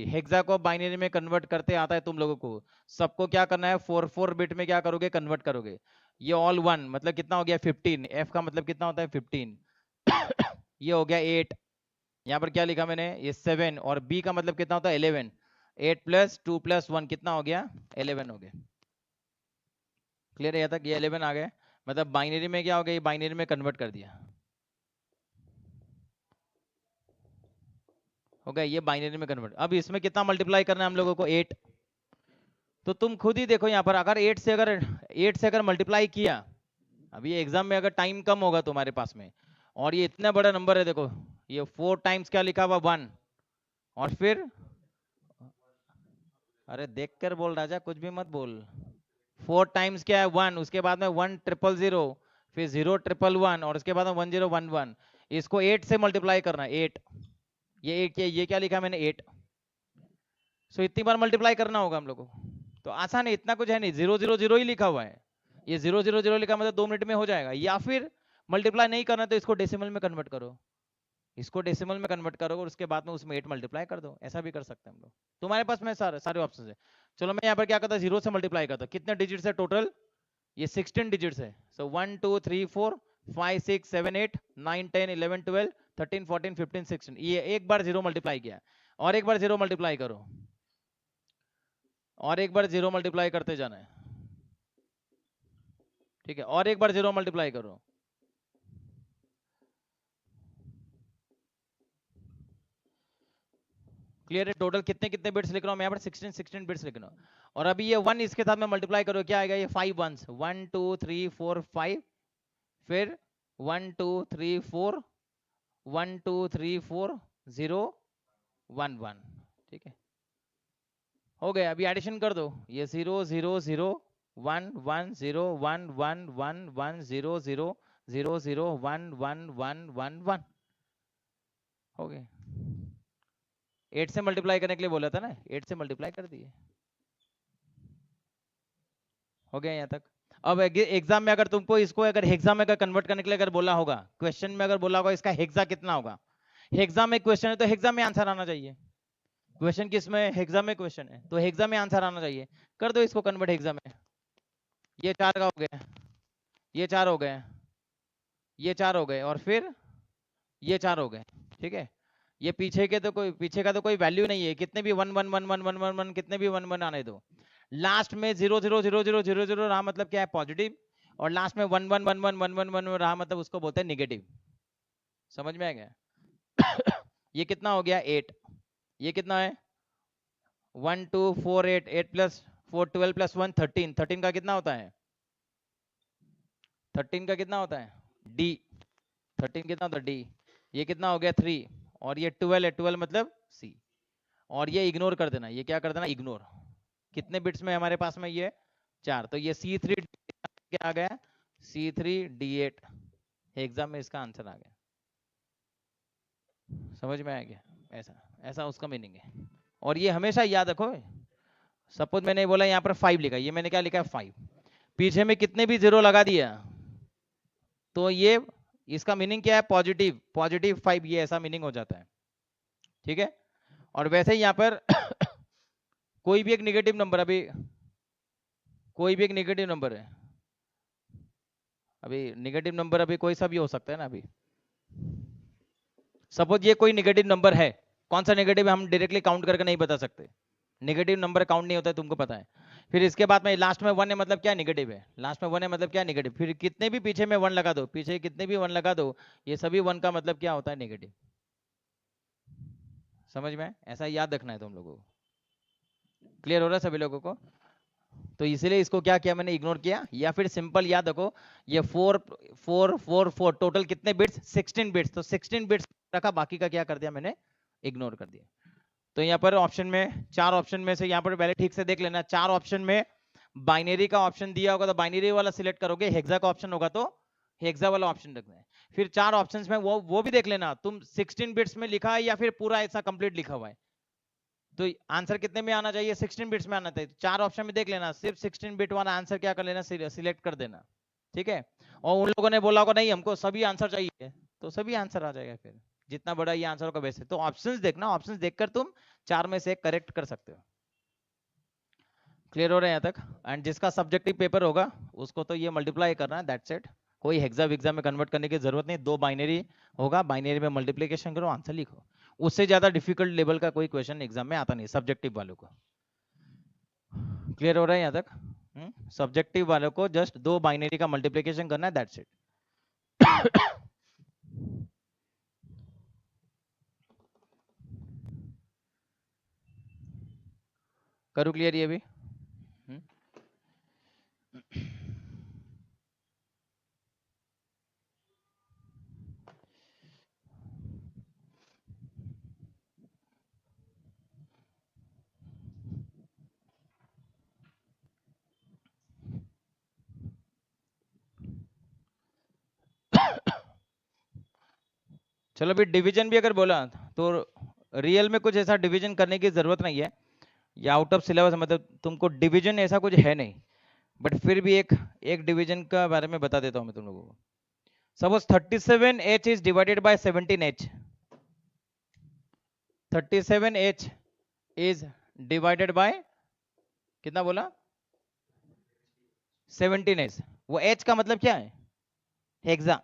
A: हेक्सा को बाइनरी में कन्वर्ट करते आता है तुम लोगों को, सबको क्या करना है, 4 बिट में क्या करोगे, कन्वर्ट करोगे। ये ऑल 1 मतलब कितना हो गया, 15। F का मतलब कितना होता है, 15। ये हो गया 8, यहाँ पर क्या लिखा मैंने, ये 7, और B का मतलब कितना होता है, 11। 8 + 2 + 1 कितना हो गया, 11 हो गया। क्लियर है यहाँ तक? ये 11 आ गए, मतलब बाइनरी में क्या हो गया, ये बाइनरी में कन्वर्ट कर दिया, हो गया ये बाइनरी में कन्वर्ट। अब इसमें कितना मल्टीप्लाई करना है हम लोगों को, 8। तो तुम खुद ही देखो यहाँ पर, अगर 8 से अगर मल्टीप्लाई किया, अभी एग्जाम में अगर टाइम कम होगा तुम्हारे पास में, और ये इतना बड़ा नंबर है, देखो ये 4 टाइम्स क्या लिखा हुआ, 1, और फिर अरे देख कर बोल राजा, कुछ भी मत बोल। 4 टाइम्स क्या है, 1, उसके बाद में 1,000,000, फिर 0,111, और उसके बाद में 1011। इसको 8 से मल्टीप्लाई करना है, 8, ये 8 ये क्या लिखा मैंने, 8। सो इतनी बार मल्टीप्लाई करना होगा हम लोग को। तो आसान है, इतना कुछ है नहीं, 000 ही लिखा हुआ है, ये 000 लिखा मतलब 2 मिनट में हो जाएगा। या फिर मल्टीप्लाई नहीं करना तो इसको डेसिमल में कन्वर्ट करो, इसको डेसिमल में कन्वर्ट करो, और उसके बाद में उसमें 8 मल्टीप्लाई कर दो, ऐसा भी कर सकते हैं हम लोग। तुम्हारे पास में सारे ऑप्शन है। चलो मैं यहाँ पर क्या करता, 0 से मल्टीप्लाई करता, कितने डिजिट्स है टोटल, ये 16 डिजिट्स है। सो 1 2 3 4 5 6 7 8 9 10 11 12 13 14 15 16, ये एक बार 0 मल्टीप्लाई किया, और एक बार 0 मल्टीप्लाई करो, और एक बार 0 मल्टीप्लाई करते जाना है। ठीक है, और एक बार 0 मल्टीप्लाई करो। क्लियर है? टोटल कितने कितने बिट्स लिख रहा हूँ मैं यहाँ पर, 16 बिट्स लिख रहा हूँ। और अभी ये 1 इसके साथ में मल्टीप्लाई करो, क्या आएगा, ये 5 1s, 1 2 3 4 5, फिर 1 2 3 4 1 2 3 4 0 1 1। ठीक है, हो गया। अभी एडिशन कर दो, ये 0 0 0 1 1 0 1 1 1 1 0 0 0 0 1 1 1 1 1, हो गए। 8 से मल्टीप्लाई करने के लिए बोला था ना, 8 से मल्टीप्लाई कर दिए, हो गया यहाँ तक। अब एग्जाम में अगर तुमको इसको अगर हेक्सा में अगर कन्वर्ट करने के लिए अगर बोला होगा, क्वेश्चन में अगर बोला होगा इसका हेक्सा कितना होगा, हेक्सा में क्वेश्चन है तो हेक्सा में आंसर आना चाहिए। क्वेश्चन किस में, हेक्सा में क्वेश्चन है तो हेक्सा में आंसर आना चाहिए। कर दो इसको कन्वर्ट हेक्सा में। ये 4 का हो गया, ये 4 हो गए, ये 4 हो गए, और फिर ये 4 हो गए। ठीक है, ये पीछे के तो कोई, पीछे का तो कोई वैल्यू नहीं है, कितने भी 1 1 1 1 1 1 1 कितने भी 1 1 आने दो। लास्ट में 0 0 0 0 0 0 रहा मतलब क्या है, पॉजिटिव, और लास्ट में 1 1 1 1 1 1 1 रहा मतलब उसको बोलते हैं नेगेटिव। समझ में आ गया? ये कितना हो गया 8, ये कितना है 1 2 4 8, 8 प्लस 4 12 प्लस 1 13, 13 का कितना होता है, 13 का कितना होता है डी, 13 कितना होता है डी। ये कितना हो गया 3, और ये 12 है, 12 मतलब सी। और ये इग्नोर कर देना, ये क्या कर देना इग्नोर। कितने बिट्स में हमारे पास में ये 4, तो ये C3 क्या आ गया C3D8, एग्जाम में इसका आंसर आ गया। समझ में आ गया? ऐसा ऐसा उसका मीनिंग है। और ये हमेशा याद रखो, सपोज मैंने बोला यहाँ पर 5 लिखा, ये मैंने क्या लिखा है 5, पीछे में कितने भी 0 लगा दिया तो ये इसका मीनिंग क्या है पॉजिटिव, पॉजिटिव 5, ये ऐसा मीनिंग हो जाता है। ठीक है, और वैसे ही यहाँ पर कोई भी एक नेगेटिव नंबर, अभी कोई भी एक नेगेटिव नंबर है, अभी नेगेटिव नंबर अभी कोई सा भी हो सकता है ना। अभी सपोज ये कोई नेगेटिव नंबर है, कौन सा नेगेटिव है हम डायरेक्टली काउंट करके नहीं बता सकते, नेगेटिव नंबर काउंट नहीं होता है, तुमको पता है। फिर इसके बाद में लास्ट में 1 है मतलब क्या नेगेटिव है, लास्ट में 1 है मतलब क्या नेगेटिव, फिर कितने भी पीछे में 1 लगा दो, पीछे कितने भी 1 लगा दो, ये सभी 1 का मतलब क्या होता है नेगेटिव। समझ में? ऐसा याद रखना है तुम लोगों को। क्लियर हो रहा है सभी लोगों को? तो इसीलिए इसको क्या किया मैंने, इग्नोर किया। या फिर सिंपल याद रखो, ये 4 4 4 4 टोटल कितने बिट्स 16 बिट्स, तो 16 बिट्स रखा, बाकी का क्या कर दिया मैंने इग्नोर कर दिया। तो यहाँ पर ऑप्शन में 4 ऑप्शन में से यहाँ पर पहले ठीक से देख लेना, 4 ऑप्शन में बाइनरी का ऑप्शन दिया होगा तो बाइनरी वाला सिलेक्ट करोगे, हेक्सा का ऑप्शन होगा तो हेक्सा वाला ऑप्शन रखना है। फिर 4 ऑप्शंस में वो भी देख लेना तुम 16 बिट्स में लिखा है या फिर पूरा ऐसा कंप्लीट लिखा हुआ है, तो आंसर कितने में आना चाहिए 16 बिट्स में आना चाहिए। तो 4 ऑप्शन में देख लेना, सिर्फ 16 बिट वाला आंसर क्या कर लेना सिलेक्ट कर देना। ठीक है, और उन लोगों ने बोला होगा नहीं हमको सभी आंसर चाहिए, तो सभी आंसर आ जाएगा, फिर जितना बड़ा ये आंसर होगा वैसे। तो ऑप्शंस देखना, ऑप्शंस देखकर तुम 4 में से करेक्ट कर सकते हो। क्लियर हो रहा है यहाँ तक? एंड जिसका सब्जेक्टिव पेपर होगा उसको तो ये मल्टीप्लाई करना है, दैट्स इट। कोई हेक्सा वेक्सा में कन्वर्ट करने की जरूरत नहीं, 2 बाइनरी होगा, बाइनरी में मल्टीप्लिकेशन करो आंसर लिखो। उससे ज्यादा डिफिकल्ट लेवल का कोई क्वेश्चन एग्जाम में आता नहीं सब्जेक्टिव वालों को। क्लियर हो रहा है यहाँ तक? सब्जेक्टिव वालों को जस्ट 2 बाइनरी का मल्टीप्लिकेशन करना है, दैट्स इट। करूँ क्लियर ये भी? चलो भी डिवीजन भी अगर बोला तो रियल में कुछ ऐसा डिवीजन करने की जरूरत नहीं है, या आउट ऑफ सिलेबस, मतलब तुमको डिवीजन ऐसा कुछ है नहीं, बट फिर भी एक डिवीजन का बारे में बता देता हूं मैं तुम लोगों को। Suppose 37h is divided by 17h, 37h is divided by कितना बोला 17h। वो h का मतलब क्या है हेक्सा,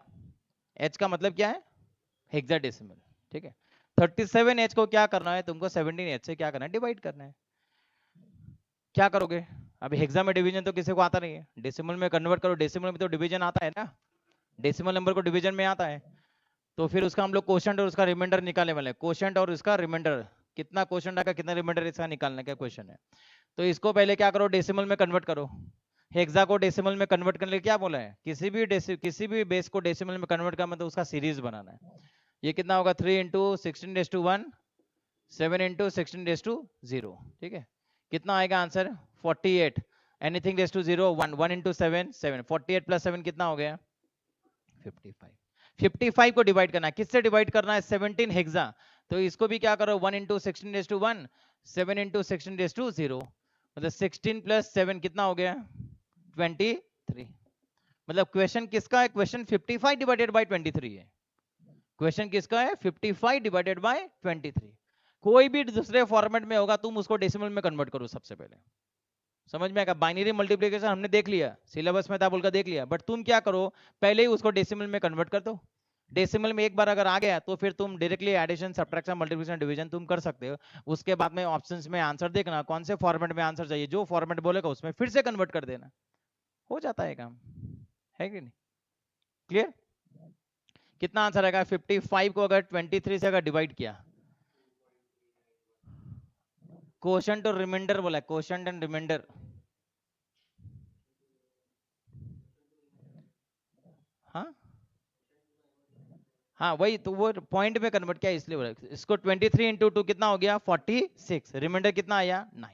A: h का मतलब क्या है हेक्साडेसिमल। ठीक है, 37h को क्या करना है तुमको 17h से क्या करना है डिवाइड करना है। क्या करोगे, अभी हेक्सा में डिवीजन तो किसी को आता नहीं है, डेसिमल में कन्वर्ट करो, डेसिमल में तो डिवीजन आता है ना, डेसिमल नंबर को डिवीजन में आता है। तो फिर उसका हम लोग कोशेंट और उसका रिमाइंडर निकालने वाले हैं, कोशेंट और उसका रिमाइंडर, कितना कोशेंट आएगा कितना रिमाइंडर इसका निकालने का क्वेश्चन है। तो इसको पहले क्या करो डेसिमल में कन्वर्ट करो, हेक्सा को डेसिमल में कन्वर्ट करने के लिए क्या बोला है, किसी भी बेस को डेसिमल में कन्वर्ट करना मतलब उसका सीरीज बनाना है। ये कितना होगा 3 इंटू 16⁻1 7 इंटू 16⁻0। ठीक है, कितना आएगा answer 48, anything raise to 0 1 1 into 7 7, 48 plus 7 कितना हो गया 55। 55 को डिवाइड करना है, किससे डिवाइड करना है 17 हेक्सा, तो इसको भी क्या करो 1 इंटू 16⁻1 7 इंटू 16⁻0, मतलब 16 प्लस 7 कितना हो गया 23, 23। मतलब क्वेश्चन किसका है? क्वेश्चन 55 डिवाइडेड बाय 23 है। क्वेश्चन किसका है? 55 डिवाइडेड बाय 23। कोई भी दूसरे फॉर्मेट में होगा, तुम उसको डेसिमल में कन्वर्ट करो सबसे पहले। समझ में आएगा? बाइनरी मल्टीप्लिकेशन हमने देख लिया, सिलेबस में था बोलकर देख लिया, बट तुम क्या करो, पहले ही उसको डेसिमल में कन्वर्ट कर दो। डेसिमल में एक बार अगर आ गया तो फिर तुम directly addition, subtraction, multiplication, division तुम कर सकते हो। उसके बाद में ऑप्शंस में आंसर देखना, कौन से फॉर्मेट में आंसर चाहिए, जो फॉर्मेट बोलेगा उसमें फिर से कन्वर्ट कर देना, हो जाता है काम, है कि नहीं? क्लियर? कितना आंसर आएगा? 55 को अगर 23 से अगर डिवाइड किया, क्वोशंट और रिमाइंडर बोला, क्वोशंट एंड रिमाइंडर। हाँ हाँ, वही तो, वो पॉइंट में कन्वर्ट किया इसलिए बोला। इसको 23 इंटू 2 कितना हो गया? 46। रिमाइंडर कितना आया? 9।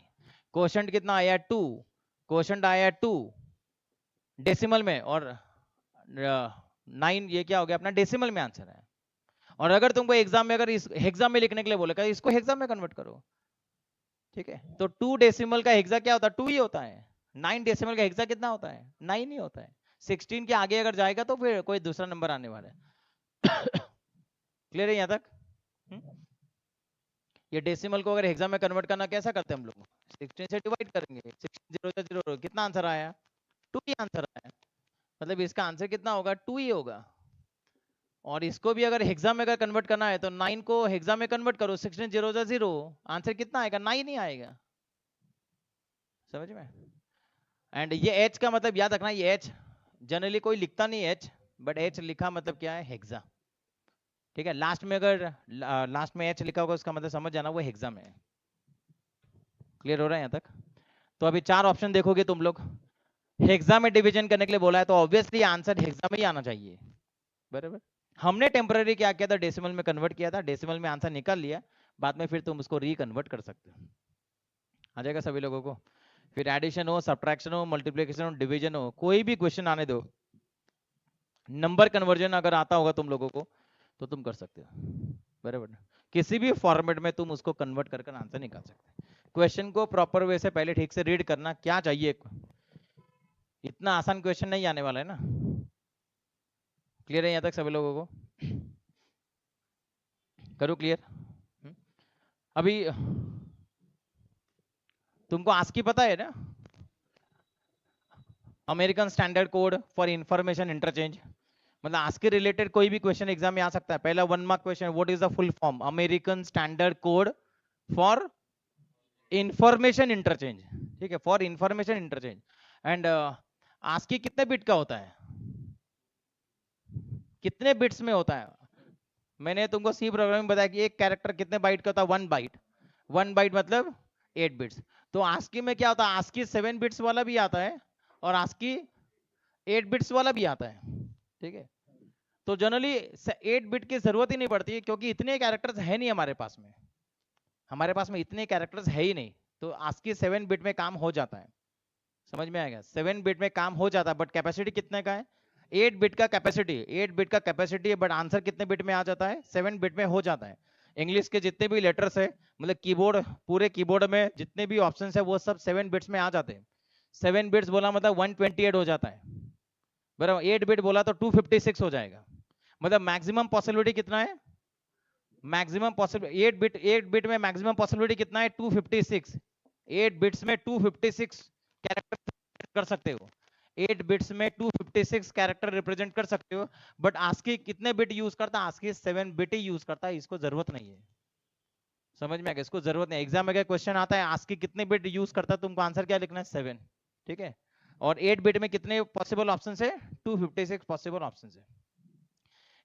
A: क्वोशंट कितना आया? 2। क्वोशंट आया 2 डेसिमल में, और 9 ये क्या हो गया अपना? डेसिमल में आंसर है। और अगर तुमको एग्जाम में, अगर इस हेक्सा में लिखने के लिए बोलेगा, इसको हेक्सा में कन्वर्ट करो, ठीक है? तो 2 डेसिमल का हेक्सा क्या होता है? 2 ही होता है। 9 डेसिमल का हेक्सा कितना होता है? 9 ही होता है। 16 के आगे अगर जाएगा तो फिर कोई दूसरा नंबर आने वाला है। क्लियर है यहाँ तक? ये डेसिमल को अगर हेक्सा में कन्वर्ट करना कैसा करते हैं हम लोग? 16 से डिवाइड करेंगे, 16 0 से 0, कितना आंसर आया? 2 ही आंसर आया। मतलब इसका आंसर कितना होगा? 2 ही होगा। और इसको भी अगर हेक्सा में अगर कन्वर्ट करना है तो 9 को हेक्सा में कन्वर्ट करो, 16 0 से 0, आंसर कितना आएगा? 9 ही आएगा। समझ में? एंड ये एच का मतलब याद रखना, ये एच जनरली कोई लिखता नहीं एच, बट एच लिखा मतलब क्या है? हेक्सा। ठीक है, लास्ट में अगर लास्ट में एच लिखा होगा उसका मतलब समझ जाना वो हेक्सा में है। क्लियर हो रहा है यहाँ तक? तो अभी 4 ऑप्शन देखोगे तुम लोग, हेक्सा में डिवीजन करने के लिए बोला है तो ऑब्वियसली आंसर हेक्सा में ही आना चाहिए, बराबर। हमने टेम्पररी क्या किया था? डेसिमल में कन्वर्ट किया था, डेसिमल में आंसर निकाल लिया, बाद में फिर तुम उसको रिकन्वर्ट कर सकते हो। आ जाएगा सभी लोगों को? फिर एडिशन हो, सब्ट्रैक्शन हो, मल्टीप्लिकेशन हो, डिवीजन हो, कोई भी क्वेश्चन आने दो, नंबर कन्वर्जन अगर आता होगा तुम लोगों को तो तुम कर सकते हो, बराबर। किसी भी फॉर्मेट में तुम उसको कन्वर्ट कर आंसर निकाल सकते हो। क्वेश्चन को प्रॉपर वे से पहले ठीक से रीड करना, क्या चाहिए, इतना आसान क्वेश्चन नहीं आने वाला है ना। क्लियर है यहाँ तक सभी लोगों को? करो क्लियर। अभी तुमको आस्की पता है ना? American standard code for information interchange. मतलब आस्की रिलेटेड कोई भी क्वेश्चन एग्जाम में आ सकता है। पहला 1 mark question, what is the full form? American standard code for information interchange. ठीक है, for information interchange. And ASCII कितने बिट का होता है? कितने बिट्स में होता है? मैंने तुमको सी प्रोग्रामिंग बताया कि एक कैरेक्टर कितने बाइट का होता है? 1 बाइट। 1 बाइट मतलब 8 बिट्स। तो आस्की में क्या होता है? आस्की 7 बिट्स वाला भी आता है और आस्की 8 बिट्स वाला भी आता है, ठीक है? तो जनरली 8 बिट की जरूरत ही नहीं पड़ती क्योंकि इतने कैरेक्टर्स है नहीं हमारे पास में। हमारे पास में इतने कैरेक्टर्स है ही नहीं, तो आस्की 7 बिट में काम हो जाता है। समझ में आएगा? 7 बिट में काम हो जाता है, बट कैपेसिटी कितने का है? 8 बिट का कैपेसिटी, 8 बिट का कैपेसिटी है, बट आंसर कितने बिट में आ जाता है? 7 बिट में हो जाता है। इंग्लिश के जितने भी लेटर्स है, मतलब कीबोर्ड, पूरे कीबोर्ड में जितने भी ऑप्शन है वो सब 7 बिट्स में आ जाते हैं। 7 बिट्स बोला मतलब 128 हो जाता है, बराबर। 8 बिट बोला तो 256 हो जाएगा। मतलब मैक्सिमम पॉसिबिलिटी कितना है? मैक्सिमम पॉसिबिलिटी 8 बिट में मैक्सिमम पॉसिबिलिटी कितना है? 256। 8 बिट्स में 256 कैरेक्टर कर सकते हो। 8 बिट्स में 256 कैरेक्टर रिप्रेजेंट कर सकते हो। बट आस्की कितने बिट यूज करता है? आस्की 7 बिट ही यूज करता है, इसको जरूरत नहीं है। समझ में आ गया? इसको जरूरत नहीं। एग्जाम में क्वेश्चन आता है आस्की कितने बिट यूज करता है, तुमको आंसर क्या लिखना है? 7, ठीक है। और 8 बिट में कितने पॉसिबल ऑप्शन है? 256 पॉसिबल ऑप्शन है।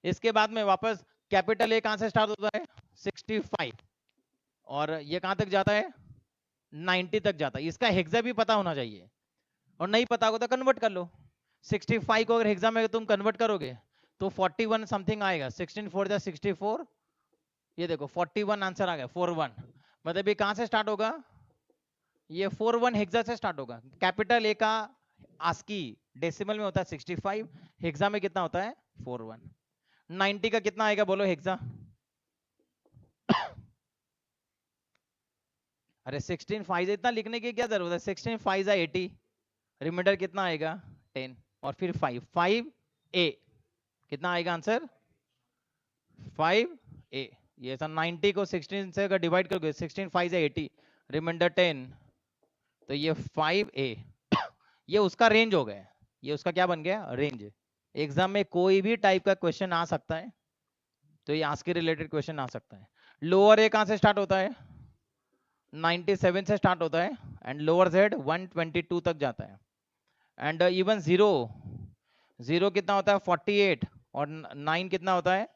A: इसके बाद में वापस कैपिटल ए कहां से स्टार्ट होता है? 65, और ये कहां तक जाता है? 90 तक जाता है। इसका हेक्सा भी पता होना चाहिए, और नहीं पता होगा तो कन्वर्ट कर लो। 65 को अगर हेक्सा में तुम कन्वर्ट करोगे तो 41 समथिंग आएगा। 16 4 जा 64, ये देखो 41 आंसर आ गया, 41। मतलब ये कहां से स्टार्ट होगा? ये 41 हेक्सा से स्टार्ट होगा। कैपिटल ए का आस्की डेसिमल में होता है 65, हेक्सा में कितना होता है? 41। 90 का कितना आएगा बोलो हेक्सा? अरे 16 5 इतना लिखने की क्या जरूरत है? 16 5 80, रिमाइंडर कितना आएगा? 10 और फिर 5, 5a कितना आएगा आंसर 5a। ये ऐसा 90 को 16 से अगर डिवाइड करोगे 16 5 से 80 रिमाइंडर 10, तो ये 5a ये उसका रेंज हो गया, ये उसका क्या बन गया रेंज। एग्जाम में कोई भी टाइप का क्वेश्चन आ सकता है, तो ये आस्क के रिलेटेड क्वेश्चन आ सकता है। लोअर ए कहां से स्टार्ट होता है 97 से स्टार्ट होता है एंड लोअर जेड 122 तक जाता है एंड इवन जीरो कितना होता है 48 और 9 कितना होता है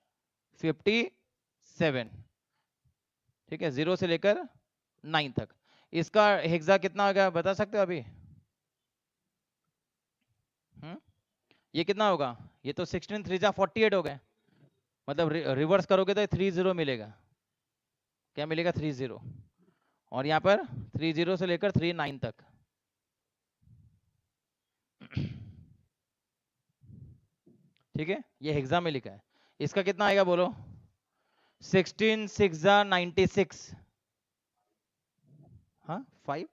A: 57। ठीक है, 0 से लेकर 9 तक। इसका हेक्सा कितना होगा बता सकते हो अभी? ये कितना होगा? ये तो 16 3 जा 48 हो गए, मतलब रिवर्स करोगे तो 30 मिलेगा। क्या मिलेगा 30, और यहाँ पर 30 से लेकर 39 तक। ठीक है, ये हेक्सा में लिखा है। इसका कितना आएगा बोलो? 16 6 जा 96। हाँ 5,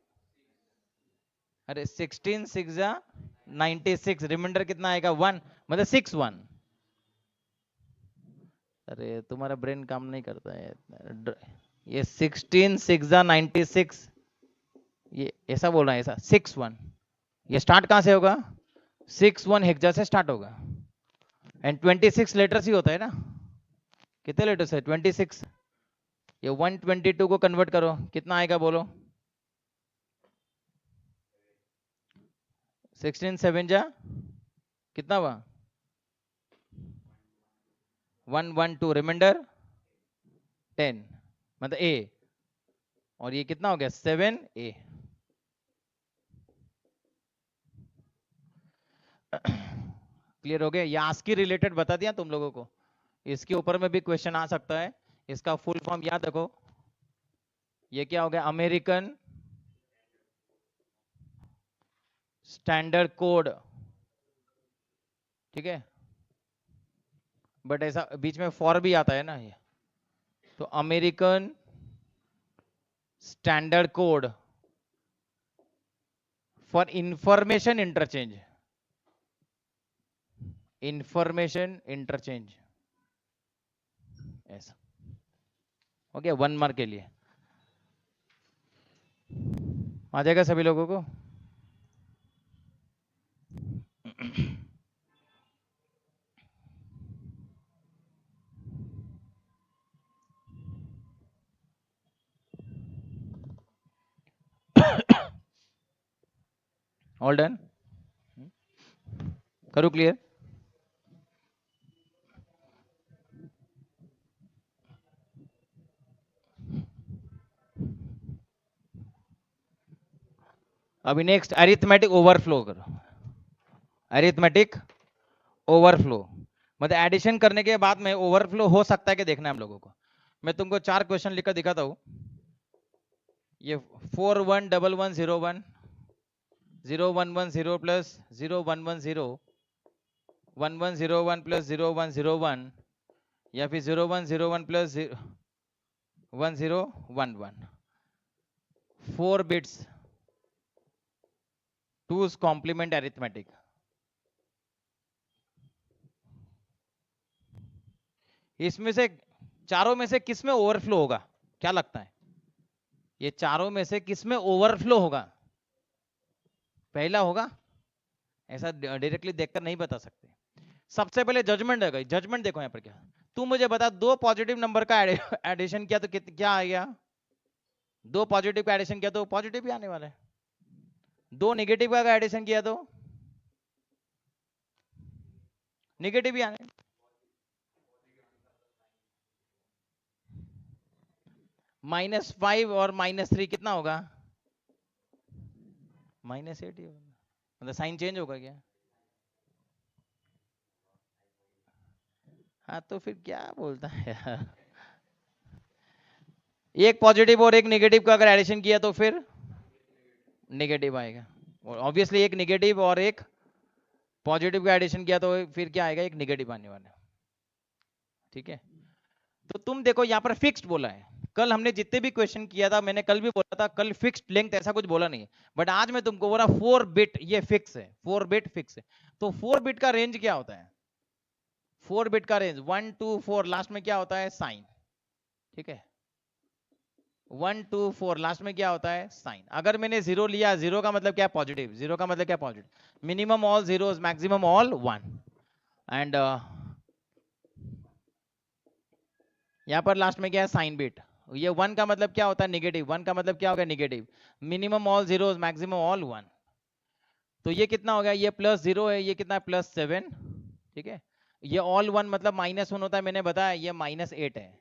A: अरे 16 6 जा 96, रिमाइंडर कितना आएगा 1, मतलब 6 1। अरे तुम्हारा ब्रेन काम नहीं करता है। ये 16 6 जा 96, ये ऐसा बोल रहा है, ऐसा 6 1। ये स्टार्ट कहां से होगा 6 1 हेक्सा से स्टार्ट होगा एंड 26 लेटर्स ही होता है ना। कितने लेटर्स है 26। ये 122 को कन्वर्ट करो कितना आएगा बोलो? 16 7 जा कितना हुआ 112, रिमाइंडर 10, मतलब ए, और ये कितना हो गया 7a। क्लियर हो गया? ये आस्की रिलेटेड बता दिया तुम लोगों को। इसके ऊपर में भी क्वेश्चन आ सकता है। इसका फुल फॉर्म याद रखो, ये क्या हो गया अमेरिकन स्टैंडर्ड कोड। ठीक है, बट ऐसा बीच में फॉर भी आता है ना, ये तो American standard code for information interchange, information interchange, ऐसा हो गया 1 मार्क के लिए। आ जाएगा सभी लोगों को? All done? करो क्लियर? अभी नेक्स्ट अरिथमेटिक ओवरफ्लो करो। अरिथमेटिक ओवरफ्लो मतलब एडिशन करने के बाद में ओवरफ्लो हो सकता है कि देखना है हम लोगों को। मैं तुमको 4 क्वेश्चन लिखकर दिखाता हूं। ये 4 1 1 1 0 1 0 1 1 0 प्लस 0 1 1 0 1 1 0 1 प्लस 0 1 0 1, या फिर 0 1 0 1 plus 1 0 1 1। 4 bits 2's complement arithmetic. इसमें से चारों में से किस में ओवरफ्लो होगा क्या लगता है? ये चारों में से किस में ओवरफ्लो होगा? पहला होगा, ऐसा डायरेक्टली देखकर नहीं बता सकते। सबसे पहले जजमेंट है। जजमेंट देखो यहाँ पर क्या, तू मुझे बता दो पॉजिटिव नंबर का एडिशन किया तो क्या आ गया? दो पॉजिटिव का एडिशन किया तो पॉजिटिव ही आने वाला है। दो नेगेटिव का एडिशन किया तो नेगेटिव ही आने। -5 और -3 कितना होगा? -8 ही होगा, मतलब साइन चेंज होगा क्या? हाँ तो फिर क्या बोलता है यार। एक पॉजिटिव और एक नेगेटिव का अगर एडिशन किया तो फिर नेगेटिव आएगा। और ऑब्वियसली एक नेगेटिव और एक पॉजिटिव का एडिशन किया तो फिर क्या आएगा? एक नेगेटिव आने वाला है। ठीक है, तो तुम देखो यहाँ पर फिक्स्ड बोला है, कल हमने जितने भी क्वेश्चन किया था, मैंने कल भी बोला था, कल फिक्स्ड लेंथ ऐसा कुछ बोला नहीं, बट आज मैं तुमको बोला 4 बिट ये फिक्स है, 4 बिट फिक्स है। तो 4 बिट का रेंज क्या होता है? 4 बिट का रेंज 1 2 4 लास्ट में क्या होता है? साइन। ठीक है, 1 2 4 लास्ट में क्या होता है? साइन। अगर मैंने जीरो लिया, जीरो का मतलब क्या? पॉजिटिव। जीरो का मतलब क्या? Positive. Minimum all zeros, maximum all 1। And यहाँ पर लास्ट में क्या है? Sign bit. ये 1 का मतलब क्या होता है? नेगेटिव। 1 का मतलब क्या होगा? Negative. Minimum all zeros, maximum all 1। तो ये कितना हो गया? ये +0 है, ये कितना है? +7। ठीक है, ये ऑल 1 मतलब -1 होता है, मैंने बताया ये -8 है।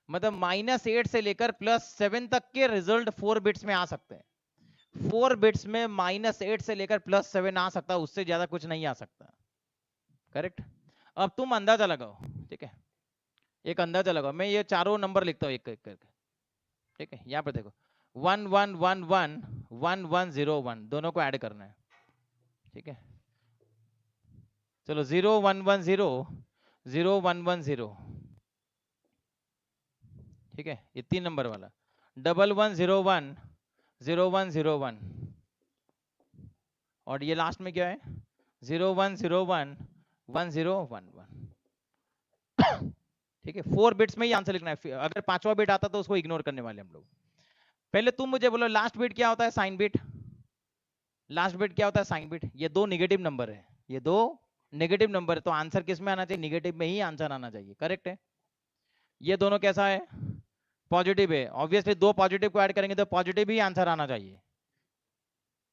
A: मतलब -8 से लेकर +7 तक के रिजल्ट 4 बिट्स में आ सकते हैं। 4 बिट्स में -8 से लेकर +7 आ सकता है, उससे ज्यादा कुछ नहीं आ सकता। करेक्ट। अब तुम अंदाजा लगाओ। ठीक है, एक अंदाजा लगाओ। मैं ये चारों नंबर लिखता हूँ एक एक करके। ठीक है, यहाँ पर देखो 1 1 1 1 1 1 0 1, दोनों को ऐड करना है। ठीक है, चलो 0 1 1 0 0 1 1 0। ठीक है, ये 3 नंबर वाला। 1 1 0 1 0 1 0 1, और ये लास्ट में क्या है? 0 1 0 1 1 0 1 1। ठीक है, 4 बिट्स में ही आंसर लिखना है। अगर पांचवा बिट आता तो उसको इग्नोर करने वाले हम लोग। पहले तुम मुझे बोलो लास्ट बिट क्या होता है? Sign bit. लास्ट बिट क्या होता है? Sign bit. ये दो नेगेटिव नंबर है, ये दो नेगेटिव नंबर है, तो आंसर किस में आना चाहिए? नेगेटिव में ही आंसर आना चाहिए। करेक्ट है। ये दोनों कैसा है? पॉजिटिव है। ऑब्वियसली दो पॉजिटिव को ऐड करेंगे तो पॉजिटिव ही आंसर आना चाहिए।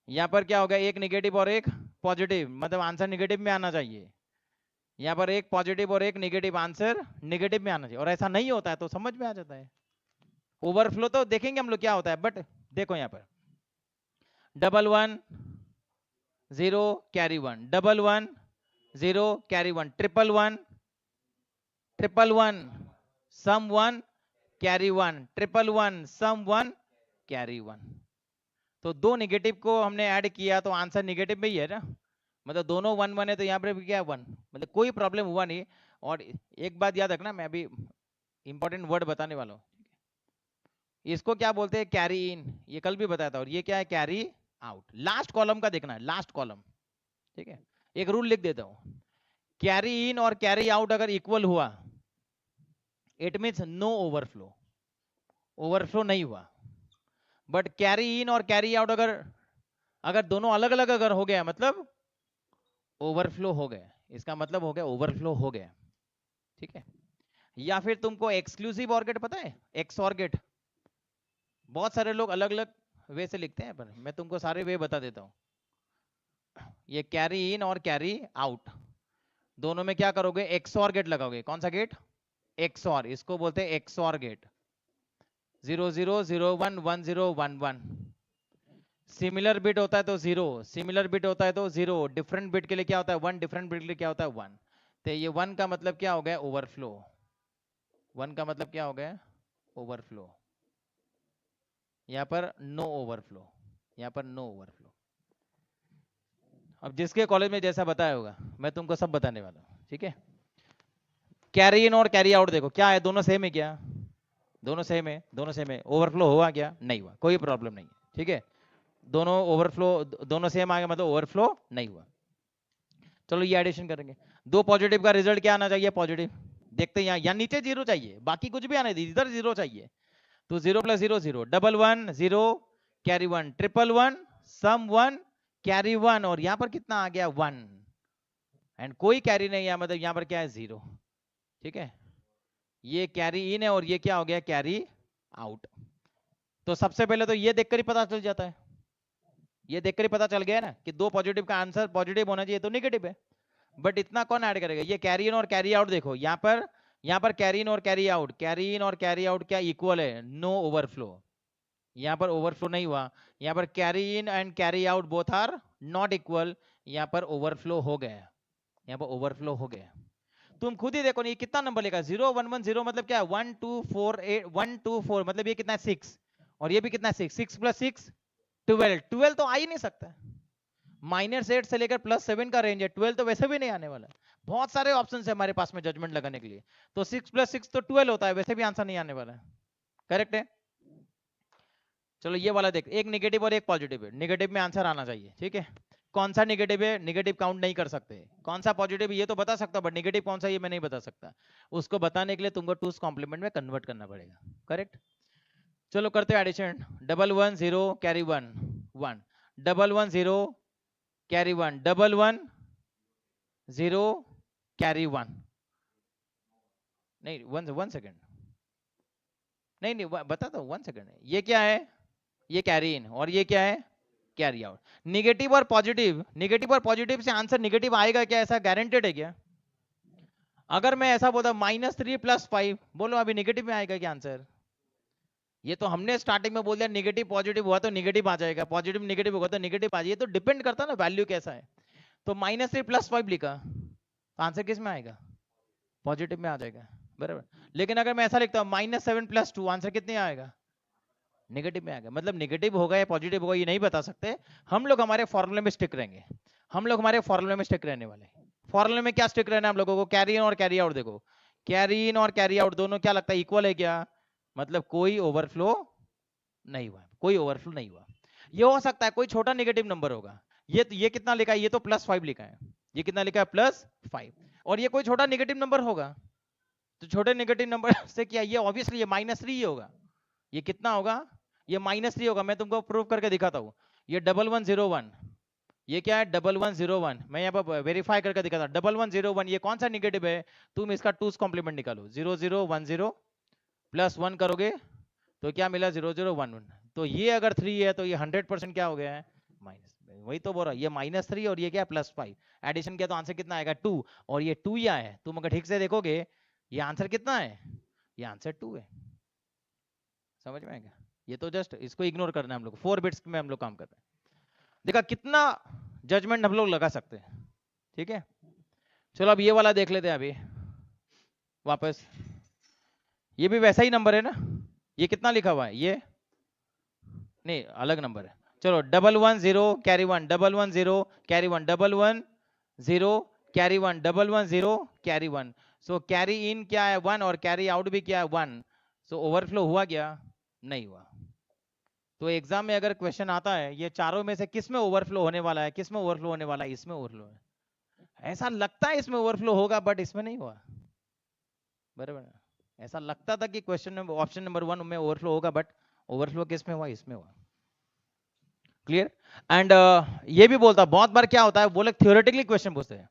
A: यहाँ पर क्या होगा? एक नेगेटिव और एक पॉजिटिव, मतलब आंसर नेगेटिव में आना चाहिए। यहाँ पर एक पॉजिटिव और एक नेगेटिव, आंसर नेगेटिव में आना चाहिए। और ऐसा नहीं होता है तो समझ में आ जाता है। ओवरफ्लो तो देखेंगे हम लोग क्या होता है, बट देखो यहाँ पर 1 1 0 कैरी 1, 1 1 0 कैरी 1, 1 1 1 1 सम 1 कैरी 1, 1 1 सम 1 कैरी 1। तो दो नेगेटिव को हमने ऐड किया तो आंसर नेगेटिव में ही है ना, मतलब दोनों 1 1 है, तो यहाँ पर भी क्या है? 1, मतलब कोई प्रॉब्लम हुआ नहीं। और एक बात याद रखना, मैं अभी इंपॉर्टेंट वर्ड बताने वाला हूँ। इसको क्या बोलते हैं? कैरी इन, ये कल भी बताया था। और ये क्या है? Carry out. लास्ट कॉलम का देखना है, लास्ट कॉलम। ठीक है, एक रूल लिख देता हूं, कैरी इन और कैरी आउट अगर इक्वल हुआ, it means no overflow, overflow नहीं हुआ। बट कैरी इन और कैरी आउट अगर अगर दोनों अलग अलग अगर हो गया, मतलब ओवरफ्लो हो गया, इसका मतलब हो गया ओवरफ्लो हो गया। ठीक है, या फिर तुमको एक्सक्लूसिव ऑर गेट पता है? X OR gate. बहुत सारे लोग अलग अलग वे से लिखते हैं, पर मैं तुमको सारे वे बता देता हूं। ये कैरी इन और कैरी आउट, दोनों में क्या करोगे? एक्सऑर गेट लगाओगे। कौन सा गेट? एक्सऑर, इसको बोलते हैं एक्सऑर गेट। 0 0 0 1 1 0 1 1। सिमिलर बिट होता है तो 0, सिमिलर बिट होता है तो 0, डिफरेंट बिट के लिए क्या होता है? 1, डिफरेंट बिट के लिए क्या होता है? 1। तो ये 1 का मतलब क्या हो गया? ओवरफ्लो। 1 का मतलब क्या हो गया? ओवरफ्लो। यहाँ पर नो ओवरफ्लो, यहाँ पर नो ओवरफ्लो। अब जिसके कॉलेज में जैसा बताया होगा, मैं तुमको सब बताने वाला हूँ। ठीक है, कैरी इन और कैरी आउट देखो क्या है, दोनों सेम है क्या? दोनों सेम है, दोनों सेम है। ओवरफ्लो हुआ क्या? नहीं हुआ, कोई प्रॉब्लम नहीं है। ठीक है, दोनों ओवरफ्लो, दोनों सेम आ गया, मतलब ओवरफ्लो नहीं हुआ। चलो ये एडिशन करेंगे। दो पॉजिटिव का रिजल्ट क्या आना चाहिए? पॉजिटिव। देखते हैं यहाँ नीचे 0 चाहिए, बाकी कुछ भी आने दीजिए, इधर 0 चाहिए। तो 0 + 0 0, 1 1 0 कैरी 1, 1 1 सम 1 कैरी 1, और यहाँ पर कितना आ गया? 1, एंड कोई कैरी नहीं है, मतलब यहाँ पर क्या है? 0। ठीक है, ये कैरी इन है और ये क्या हो गया? Carry out. तो सबसे पहले तो ये देखकर ही पता चल जाता है, ये देखकर ही पता चल गया ना कि दो पॉजिटिव का आंसर पॉजिटिव होना चाहिए, तो नेगेटिव है। बट इतना कौन ऐड करेगा? ये कैरी इन और कैरी आउट देखो, यहाँ पर कैरी इन और कैरी आउट, कैरी इन और कैरी आउट क्या इक्वल है? No overflow. यहाँ पर ओवरफ्लो नहीं हुआ। यहाँ पर carry in and carry out both are not equal, यहाँ पर ओवरफ्लो हो गया, यहाँ पर ओवरफ्लो हो गया। तुम खुद ही देखो, नहीं कितना नंबर लेगा? 0 1 1 0 मतलब क्या है? 1 2 4 8 1 2 4, मतलब ये कितना है? 6, और ये भी कितना है? 6, 6 + 6 12, 12 तो आ ही नहीं सकता। -8 से लेकर +7 का रेंज है, 12 तो वैसे भी नहीं आने वाला। बहुत सारे ऑप्शन है हमारे पास में जजमेंट लगाने के लिए, तो 6 + 6 तो 12 होता है, वैसे भी आंसर नहीं आने वाला है। करेक्ट है। चलो ये वाला देख, एक नेगेटिव और एक पॉजिटिव है, नेगेटिव में आंसर आना चाहिए, ठीक है। कौन सा नेगेटिव है, नेगेटिव काउंट नहीं कर सकते, कौन सा पॉजिटिव ये तो बता सकता, बट नेगेटिव कौन सा ये मैं नहीं बता सकता। उसको बताने के लिए तुमको टूस कॉम्प्लीमेंट में कन्वर्ट करना पड़ेगा, करेक्ट। चलो करते हैं एडिशन, 110 कैरी 1 1, 110 कैरी 1, 110 कैरी 1, नहीं 1 सेकेंड, नहीं नहीं बता दो 1 सेकेंड, ये क्या है, ये कैरी इन और ये क्या है कैरी आउट। निगेटिव और पॉजिटिव, निगेटिव और पॉजिटिव से आंसर निगेटिव आएगा क्या, ऐसा गारंटेड है क्या? अगर मैं ऐसा बोलता -3 + 5, बोलो अभी निगेटिव में आएगा क्या आंसर? ये तो हमने स्टार्टिंग में बोल दिया निगेटिव पॉजिटिव हुआ तो निगेटिव आ जाएगा, पॉजिटिव निगेटिव होगा तो निगेटिव आ जाएगा, ये तो डिपेंड करता है ना वैल्यू कैसा है। तो -3 + 5 लिखा तो आंसर किस में आएगा, पॉजिटिव में आ जाएगा, बराबर। लेकिन अगर मैं ऐसा लिखता हूँ -7 + 2, आंसर कितने आएगा, नेगेटिव में आ गया। मतलब नेगेटिव होगा या पॉजिटिव होगा ये नहीं बता सकते हम लोग, हमारे फॉर्मूले में स्टिक रहेंगे, हम लोग हमारे फॉर्मूले में स्टिक रहने वाले। फॉर्मूले में क्या स्टिक रहना है हम लोगों को, कैरी इन और कैरी आउट। देखो कैरी इन और कैरी आउट दोनों क्या लगता है इक्वल है क्या, मतलब कोई ओवरफ्लो नहीं हुआ, कोई ओवरफ्लो नहीं हुआ। ये हो सकता है कोई छोटा नेगेटिव नंबर होगा, ये कितना लिखा है, ये तो +5 लिखा है, ये कितना लिखा है +5, और ये कोई छोटा नेगेटिव नंबर होगा, तो छोटे नेगेटिव नंबर से क्या, ये ऑब्वियसली ये -3 होगा, ये कितना होगा, ये -3 होगा। मैं तुमको प्रूव करके दिखाता हूँ, ये 1101, ये क्या है 1101, मैं यहाँ पर वेरीफाई करके दिखाता हूँ 1101, ये कौन सा नेगेटिव है, तुम इसका टूस कॉम्प्लीमेंट निकालो, 0010 + 1 करोगे तो क्या मिला 0011, तो ये अगर 3 है तो ये 100% क्या हो गया है माइनस, वही तो बोल रहा, ये -3 और ये क्या +5, एडिशन किया तो आंसर कितना आएगा 2, और ये 2 ही आया है, तुम अगर ठीक से देखोगे ये आंसर कितना है, ये आंसर 2 है, समझ में आएगा। ये तो जस्ट इसको इग्नोर करना है हम लोग, 4 बिट्स में हम लोग काम करते हैं। देखा कितना जजमेंट हम लोग लगा सकते हैं, ठीक है। चलो अब ये वाला देख लेते हैं अभी वापस, ये भी वैसा ही नंबर है ना, ये कितना लिखा हुआ है, ये नहीं अलग नंबर है। चलो 110 carry 1, 110 carry 1, 110 carry 1, 110 carry 1, so carry in क्या है 1 और कैरी आउट भी क्या है 1, सो ओवरफ्लो हुआ क्या, नहीं हुआ। तो एग्जाम में अगर क्वेश्चन आता है ये चारों में से किस में ओवरफ्लो होने वाला है, किस में ओवरफ्लो होने वाला है, इसमें ओवरफ्लो है, ऐसा लगता है इसमें ओवरफ्लो होगा बट इसमें नहीं हुआ, बराबर। ऐसा लगता था कि क्वेश्चन में ऑप्शन नंबर 1 में ओवरफ्लो होगा बट ओवरफ्लो किस में हुआ, इसमें हुआ, क्लियर। एंड ये भी बोलता बहुत बार क्या होता है, वो लोग थ्योरेटिकली क्वेश्चन पूछते हैं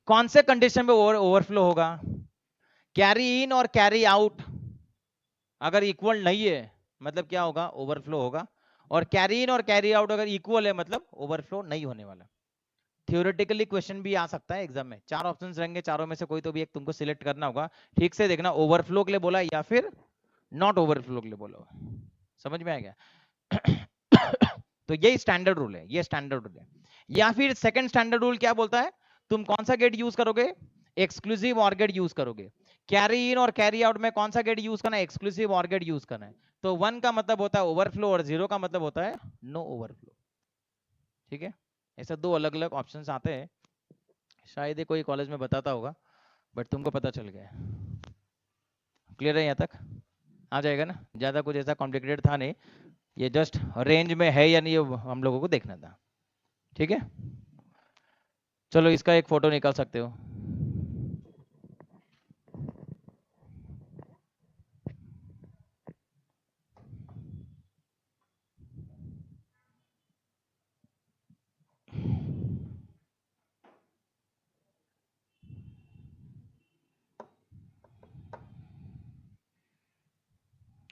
A: कौन से कंडीशन में ओवरफ्लो होगा, कैरी इन और कैरी आउट अगर इक्वल नहीं है मतलब क्या होगा, ओवरफ्लो होगा, और कैरी इन और कैरी आउट अगर इक्वल है मतलब ओवरफ्लो नहीं होने वाला। थ्योरेटिकली क्वेश्चन भी आ सकता है एग्जाम में, 4 ऑप्शंस रहेंगे, चारों में से कोई तो भी एक तुमको सिलेक्ट करना होगा, ठीक से देखना ओवरफ्लो के लिए बोला या फिर नॉट ओवरफ्लो के लिए बोला, समझ में आ गया। तो यही स्टैंडर्ड रूल है, ये स्टैंडर्ड रूल है। या फिर सेकंड स्टैंडर्ड रूल क्या बोलता है, तुम कौन सा गेट यूज करोगे, एक्सक्लूसिव और गेट यूज करोगे। कैरी इन और कैरी आउट में कौन सा गेट यूज करना है, एक्सक्लूसिव और गेट यूज करना है। तो 1 का मतलब होता है ओवरफ्लो और 0 का मतलब होता है नो ओवरफ्लो, ठीक है। ऐसे 2 अलग अलग ऑप्शंस आते हैं, शायद ही कोई कॉलेज में बताता होगा बट तुमको पता चल गया, क्लियर है यहाँ तक, आ जाएगा ना, ज्यादा कुछ ऐसा कॉम्प्लिकेटेड था नहीं, ये जस्ट रेंज में है या नहीं ये हम लोगों को देखना था, ठीक है। चलो इसका एक फोटो निकाल सकते हो,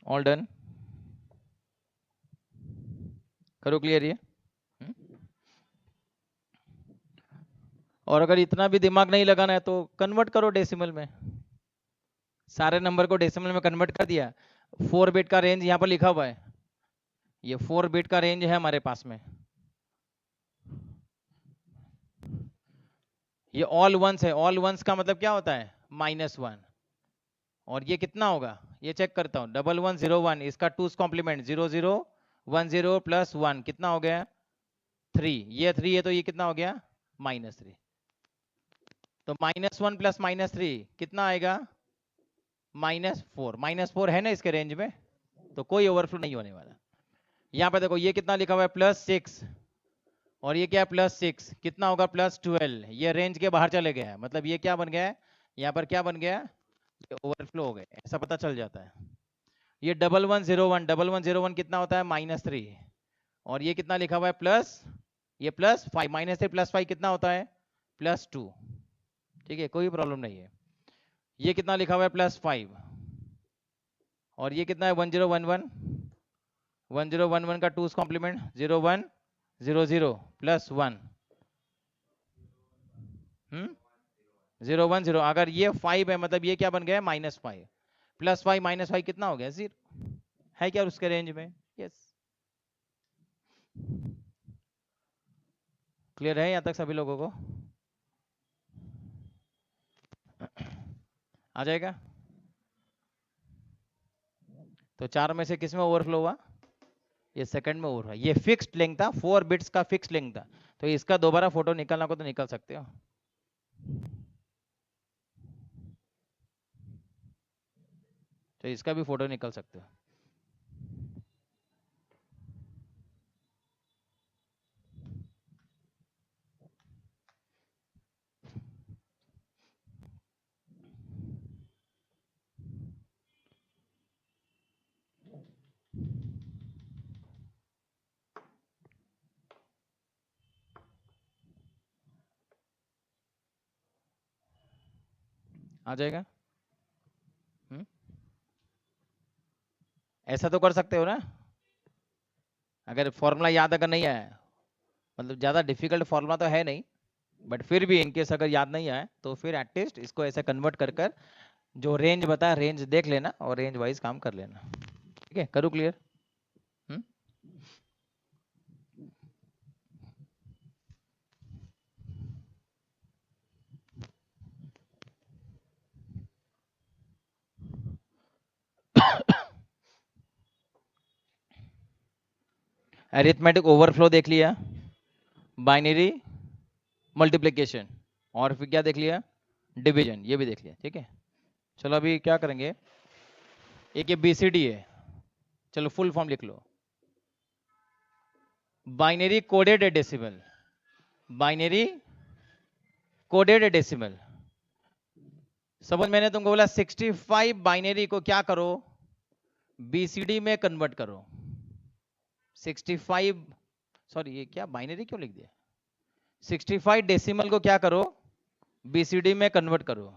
A: ऑल डन, करो क्लियर ये। और अगर इतना भी दिमाग नहीं लगाना है तो कन्वर्ट करो डेसिमल में, सारे नंबर को डेसिमल में कन्वर्ट कर दिया, 4 बिट का रेंज यहाँ पर लिखा हुआ है, ये 4 बिट का रेंज है हमारे पास में, ये ऑल वंस है, ऑल वंस का मतलब क्या होता है -1, और ये कितना होगा ये चेक करता हूँ 1101, इसका टूस कॉम्प्लीमेंट 0010 + 1 कितना हो गया 3, ये 3 है तो ये कितना हो गया -3, तो -1 + -3 कितना आएगा -4, -4 है ना इसके रेंज में, तो कोई ओवरफ्लो नहीं होने वाला। यहाँ पे देखो ये कितना लिखा हुआ है +6 और ये क्या है +6, कितना होगा +12, ये रेंज के बाहर चले गए हैं, मतलब ये क्या बन गया है, यहाँ पर क्या बन गया है, ये ओवरफ्लो हो गए, ऐसा पता चल जाता है। ये 1101 कितना होता है -3 और ये कितना लिखा हुआ है प्लस, ये +5 -3 +5 कितना होता है +2, ठीक है कोई प्रॉब्लम नहीं है। ये कितना लिखा हुआ है +5 और ये कितना है 1011 का 2's कॉम्प्लीमेंट 0100 +1 010, अगर ये 5 है मतलब ये क्या बन गया है -5 +5 -5 कितना हो गया 0, है क्या उसके रेंज में, यस। क्लियर है यहाँ तक सभी लोगों को, आ जाएगा। तो 4 में से किस में ओवरफ्लो हुआ, ये सेकंड में ओवर, ये फिक्स्ड लेंथ था, 4 बिट्स का फिक्स्ड लेंथ था, तो इसका दोबारा फोटो निकालना को तो निकाल सकते हो। तो इसका भी फोटो निकाल सकते हो। आ जाएगा। ऐसा तो कर सकते हो ना, अगर फॉर्मूला याद अगर नहीं आया, मतलब ज़्यादा डिफिकल्ट फॉर्मूला तो है नहीं, बट फिर भी इनकेस अगर याद नहीं आया तो फिर एटलीस्ट इसको ऐसे कन्वर्ट कर कर जो रेंज बताया रेंज देख लेना और रेंज वाइज काम कर लेना, ठीक है। करूँ क्लियर? अरिथमेटिक ओवरफ्लो देख लिया, बाइनरी मल्टीप्लिकेशन, और फिर क्या देख लिया, डिवीजन, ये भी देख लिया, ठीक है। चलो अभी क्या करेंगे, एक ये बीसीडी है, चलो फुल फॉर्म लिख लो, binary coded decimal, binary coded decimal. Suppose मैंने तुमको बोला 65 बाइनरी को क्या करो, बीसीडी में कन्वर्ट करो, 65, सॉरी ये क्या बाइनरी क्यों लिख दिया, 65 डेसिमल को क्या करो बीसीडी में कन्वर्ट करो।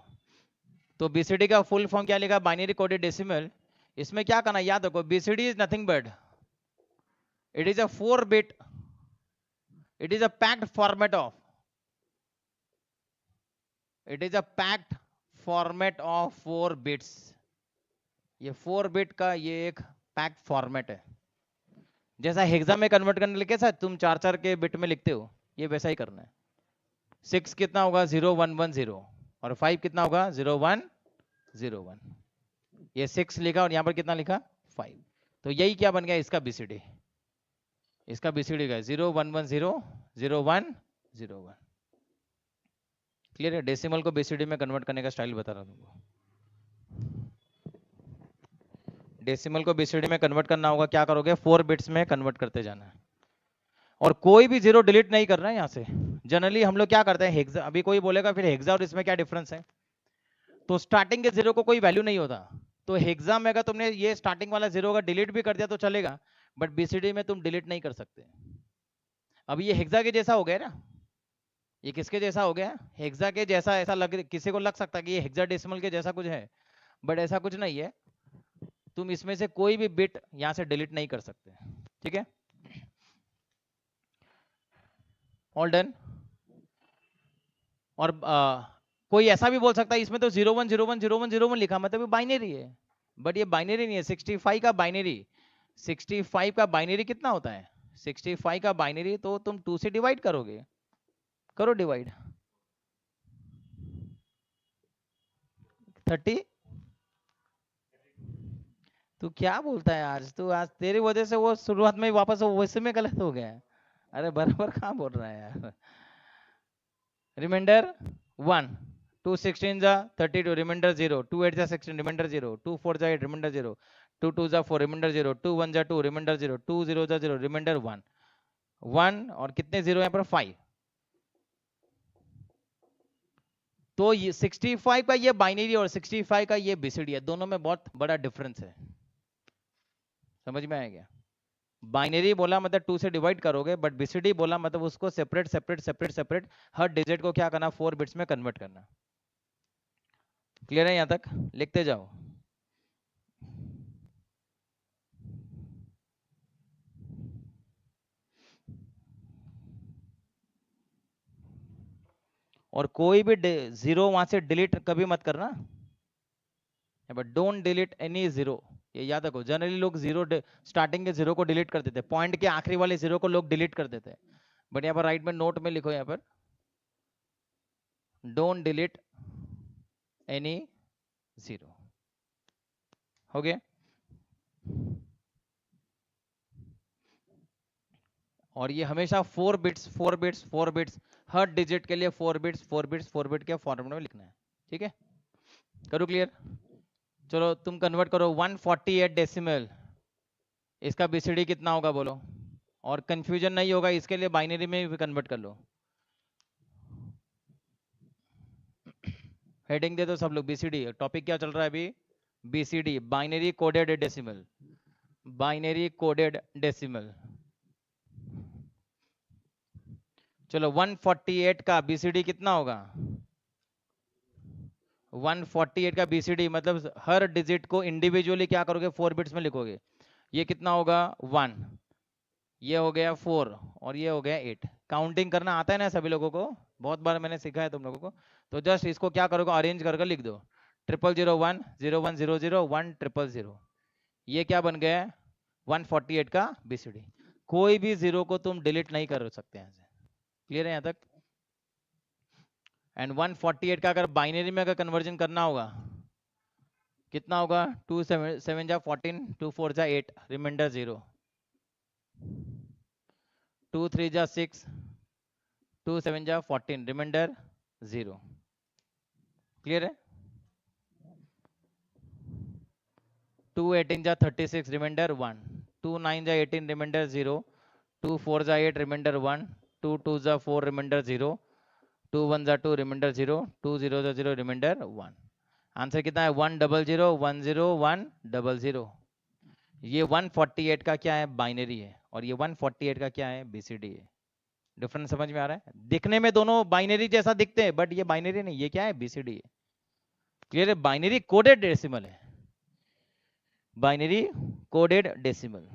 A: तो बीसीडी का फुल फॉर्म क्या लिखा, बाइनरी कोडेड डेसिमल। इसमें क्या करना याद रखो, BCD is nothing but it is a 4 bit, it is a packed format of, it is a packed format of 4 bits. ये 4 बिट का ये एक पैक्ड फॉर्मेट है, जैसा हेक्सा में कन्वर्ट करने के कैसा तुम 4-4 के बिट में लिखते हो, ये वैसा ही करना है। 6 कितना होगा 0110 और 5 कितना होगा 0101, ये 6 लिखा और यहाँ पर कितना लिखा 5, तो यही क्या बन गया इसका बीसीडी, इसका बीसीडी का 0110 0101। क्लियर है? डेसिमल को बीसीडी में कन्वर्ट करने का स्टाइल बता रहा हूँ तुमको। डेसिमल को बीसीडी में कन्वर्ट करना होगा, क्या करोगे 4 बिट्स में कन्वर्ट करते जाना है और कोई भी जीरो डिलीट नहीं करना है यहाँ से। जनरली हम लोग क्या करते हैं हेक्सा, अभी कोई बोलेगा फिर हेक्सा और इसमें क्या डिफरेंस है, तो स्टार्टिंग के जीरो को कोई वैल्यू नहीं होता, तो हेक्सा में अगर तुमने ये स्टार्टिंग वाला जीरो का डिलीट भी कर दिया तो चलेगा, बट बीसीडी में तुम डिलीट नहीं कर सकते। अब ये हेक्सा के जैसा हो गया ना, ये किसके जैसा हो गया, हेक्सा के जैसा, ऐसा लग किसी को लग सकता है कि ये हेक्साडेसिमल के जैसा कुछ है, बट ऐसा कुछ नहीं है, तुम इसमें से कोई भी बिट यहां से डिलीट नहीं कर सकते, ठीक है। All done. और कोई ऐसा भी बोल सकता है इसमें तो 01010101 लिखा, मतलब बाइनरी है, बट ये बाइनरी नहीं है। 65 का बाइनरी, 65 का बाइनरी कितना होता है, 65 का बाइनरी तो तुम 2 से डिवाइड करोगे, करो डिवाइड 30। तू क्या बोलता है आज, तू आज तेरी वजह से वो शुरुआत में ही वापस वो वैसे में गलत हो गया है। अरे बराबर कहाँ बोल रहा है यार। रिमाइंडर 1, 2 16 जा 32, रिमाइंडर 0, 2 8 जा 16, रिमाइंडर 0, 2 4 जा 8, रिमाइंडर 0, 2 2 जा 4 रिमाइंडर 0, 2 1 जा 2 रिमाइंडर 0, 2 0 जा 0 रिमाइंडर 1 1 और कितने जीरो यहाँ पर 5। तो ये 65 का ये बाइनरी और 65 का ये बीसीडी है, दोनों में बहुत बड़ा डिफरेंस है। समझ में आया क्या? बाइनरी बोला मतलब 2 से डिवाइड करोगे, बट बीसीडी बोला मतलब उसको सेपरेट सेपरेट सेपरेट सेपरेट हर डिजिट को क्या करना, 4 बिट्स में कन्वर्ट करना। क्लियर है? यहां तक लिखते जाओ। और कोई भी जीरो वहां से डिलीट कभी मत करना, but don't delete any zero, ये याद रखो। जनरली लोग जीरो स्टार्टिंग के जीरो को डिलीट कर देते हैं, पॉइंट के आखिरी वाले जीरो को लोग डिलीट कर देते हैं, बट यहाँ पर राइट में नोट में लिखो, यहाँ पर डोंट डिलीट एनी जीरो। हो गया? और ये हमेशा 4 बिट्स 4 बिट्स 4 बिट्स हर डिजिट के लिए 4 बिट्स 4 बिट्स 4 बिट के फॉर्मेट में लिखना है। ठीक है, करो क्लियर? चलो तुम कन्वर्ट करो 148 डेसिमल, इसका बीसीडी कितना होगा बोलो, और कंफ्यूजन नहीं होगा इसके लिए बाइनरी में भी कन्वर्ट कर लो। हेडिंग दे दो सब लोग, बीसीडी। टॉपिक क्या चल रहा है अभी? BCD, binary coded decimal, binary coded decimal. चलो 148 का बीसीडी कितना होगा? 148 का बीसीडी मतलब हर डिजिट को इंडिविजुअली क्या करोगे, 4 बिट्स में लिखोगे। ये कितना होगा? 1, ये हो गया 4 और ये हो गया 8। काउंटिंग करना आता है ना सभी लोगों को, बहुत बार मैंने सिखाया तुम लोगों को। तो जस्ट इसको क्या करोगे, अरेंज करके लिख दो 0001 0100 1000। ये क्या बन गया? 148 का बीसीडी। कोई भी जीरो को तुम डिलीट नहीं कर सकते हैं। क्लियर है यहाँ तक? एंड 148 का अगर बाइनरी में अगर कन्वर्जन करना होगा कितना होगा? 2 7 जा 14, 2 4 जा 8 रिमाइंडर 0, 2 3 जा 6, 2 7 जा 14 रिमाइंडर 0। क्लियर है? 2 18 जा 36 रिमाइंडर 1, 2 9 जा 18 रिमाइंडर 0, 2 4 जा 8 रिमाइंडर 1, 2 2 जा 4 रिमाइंडर 0, 2 1 जा 2 रिमाइंडर 0, 2 0 जा 0 रिमाइंडर 1। आंसर कितना है? 1 0 0 1 0 1 0 0। ये 148 का क्या है? बाइनरी है, और ये 148 का क्या है? बीसीडी है। डिफरेंस समझ में आ रहा है? दिखने में दोनों बाइनरी जैसा दिखते हैं, बट ये बाइनरी नहीं, ये क्या है? बीसीडी है। क्लियर है? बाइनरी कोडेड डेसिमल है, बाइनरी कोडेड डेसिमल।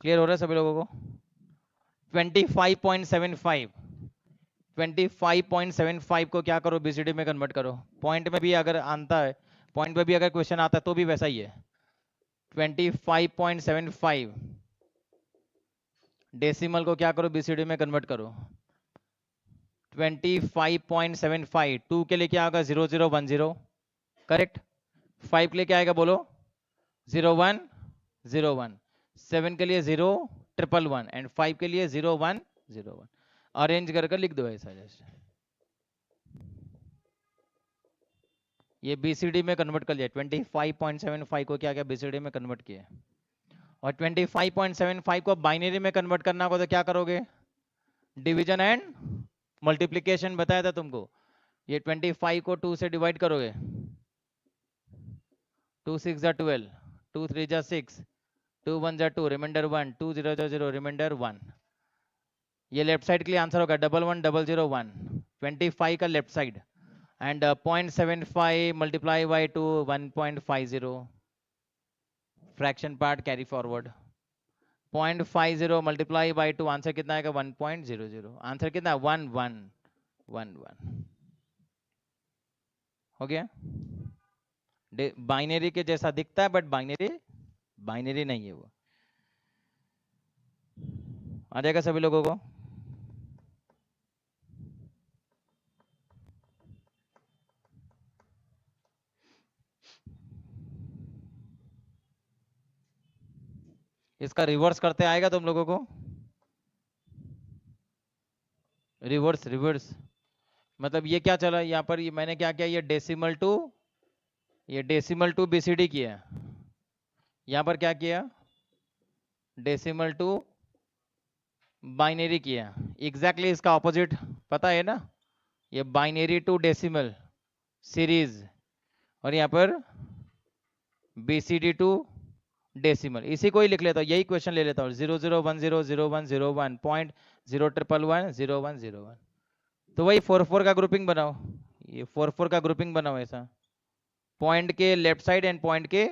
A: क्लियर हो रहा है सभी लोगों को? 25.75 25.75 को क्या करो? बीसीडी में कन्वर्ट करो। पॉइंट में भी अगर आता है, पॉइंट में भी अगर क्वेश्चन आता है तो भी वैसा ही है। 25.75 डेसिमल को क्या करो? बीसीडी में कन्वर्ट करो। 25.75 2 के लिए क्या होगा? 0010, करेक्ट। 5 के लिए क्या आएगा बोलो? 0101। 7 के लिए 0 111 एंड 5 के लिए 0101। अरेंज करके लिख दो ऐसा जैसे। ये बीसीडी में कन्वर्ट कर लिया। 25.75 को क्या क्या बीसीडी में कन्वर्ट किया, और 25.75 को बाइनरी में कन्वर्ट करना होगा तो क्या करोगे? डिवीजन एंड मल्टीप्लिकेशन बताया था तुमको। ये 25 को 2 से डिवाइड करोगे, 2 6 जा 12, 2 3 जा 6, 2 1 जा 2 रिमाइंडर 1, 2 0 जा 0 रिमाइंडर 1। ये लेफ्ट साइड के लिए आंसर होगा 111001, 25 का left side, and 0.75 multiply by 2 1.50, fraction part carry forward. 0.50 multiply by 2, answer कितना आएगा? 1.00। आंसर कितना? 1111। हो गया? बाइनरी के जैसा दिखता है, बट बाइनरी नहीं है वो। आ जाएगा सभी लोगों को? इसका रिवर्स करते आएगा तुम लोगों को? रिवर्स रिवर्स मतलब ये क्या चला यहाँ पर? ये मैंने क्या किया? ये डेसिमल टू ये डेसिमल टू बीसीडी किया, यहाँ पर क्या किया, डेसिमल टू बाइनरी किया। एग्जैक्टली इसका ऑपोजिट पता है ना, ये बाइनरी टू डेसिमल सीरीज, और यहाँ पर बीसीडी टू डेसिमल, इसी को ही लिख लेता हूँ, यही क्वेश्चन ले लेता हूँ, 001001001.010101। तो वही 4 4 का ग्रुपिंग बनाओ, ये 4 4 का ग्रुपिंग बनाओ ऐसा, पॉइंट के लेफ्ट साइड एंड पॉइंट के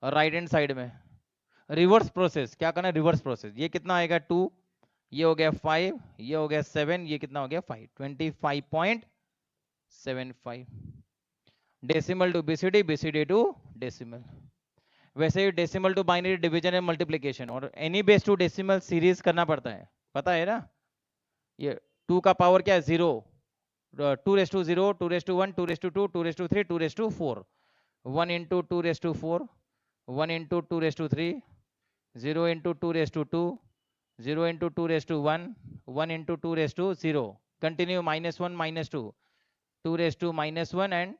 A: राइट हैंड साइड में। रिवर्स प्रोसेस, क्या करना है, रिवर्स प्रोसेस। ये कितना आएगा 2, ये हो गया 5, ये हो गया 7, ये कितना हो गया 5, 25.75 decimal to BCD, BCD to decimal. वैसे ही decimal to binary division and multiplication, और any base to decimal series करना पड़ता है, पता है ना। ये 2 का पावर क्या है 0, 2^0, 2^1, 2^2, 2^3, 2^4, 1 into 2^4, 1 into 2^3, 0 into 2^2, 0 into 2^1, 1 into 2^0, continue, -1, -2, 2^-1 and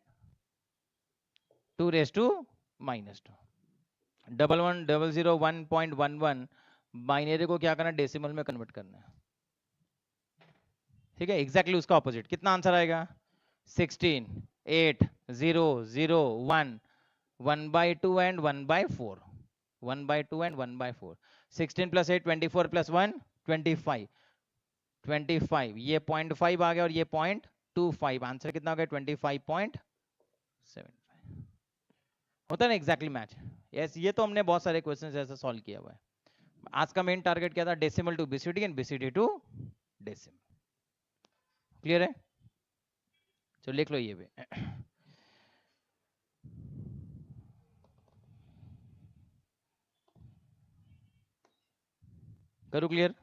A: 2^-2, 1101.11 binary को क्या करना है, डेसिमल में कन्वर्ट करना है, ठीक है। एग्जैक्टली उसका ऑपोजिट, कितना आंसर आएगा 16, 8, 0, 0, 1, 1/2 and 1/4, 1/2 and 1/4, 16 + 8 24 + 1 25, 25, ये 0.5 आ गया और ये 0.25, आंसर कितना हो गया 25.75। होता है ना एग्जैक्टली मैच। यस, ये तो हमने बहुत सारे क्वेश्चंस ऐसे सॉल्व किया हुआ है। आज का मेन टारगेट क्या था, decimal to BCD and BCD to decimal. Clear है, चलो लिख लो ये भी। करो क्लियर।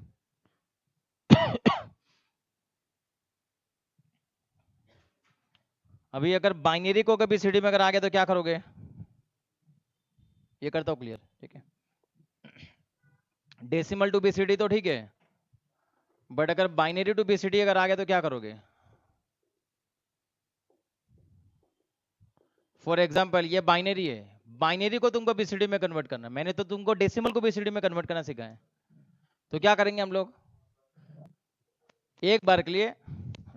A: अभी अगर बाइनरी को कभी सीडी में अगर आ गया तो क्या करोगे, ये करता हूं क्लियर, ठीक है। डेसिमल टू बीसीडी तो ठीक है, बट अगर बाइनरी टू बीसीडी अगर आ गया तो क्या करोगे। फॉर एग्जाम्पल ये बाइनरी है, बाइनरी को तुमको बीसीडी में कन्वर्ट करना, मैंने तो तुमको डेसिमल को बीसीडी में कन्वर्ट करना सिखाया है। तो क्या करेंगे हम लोग, एक बार के लिए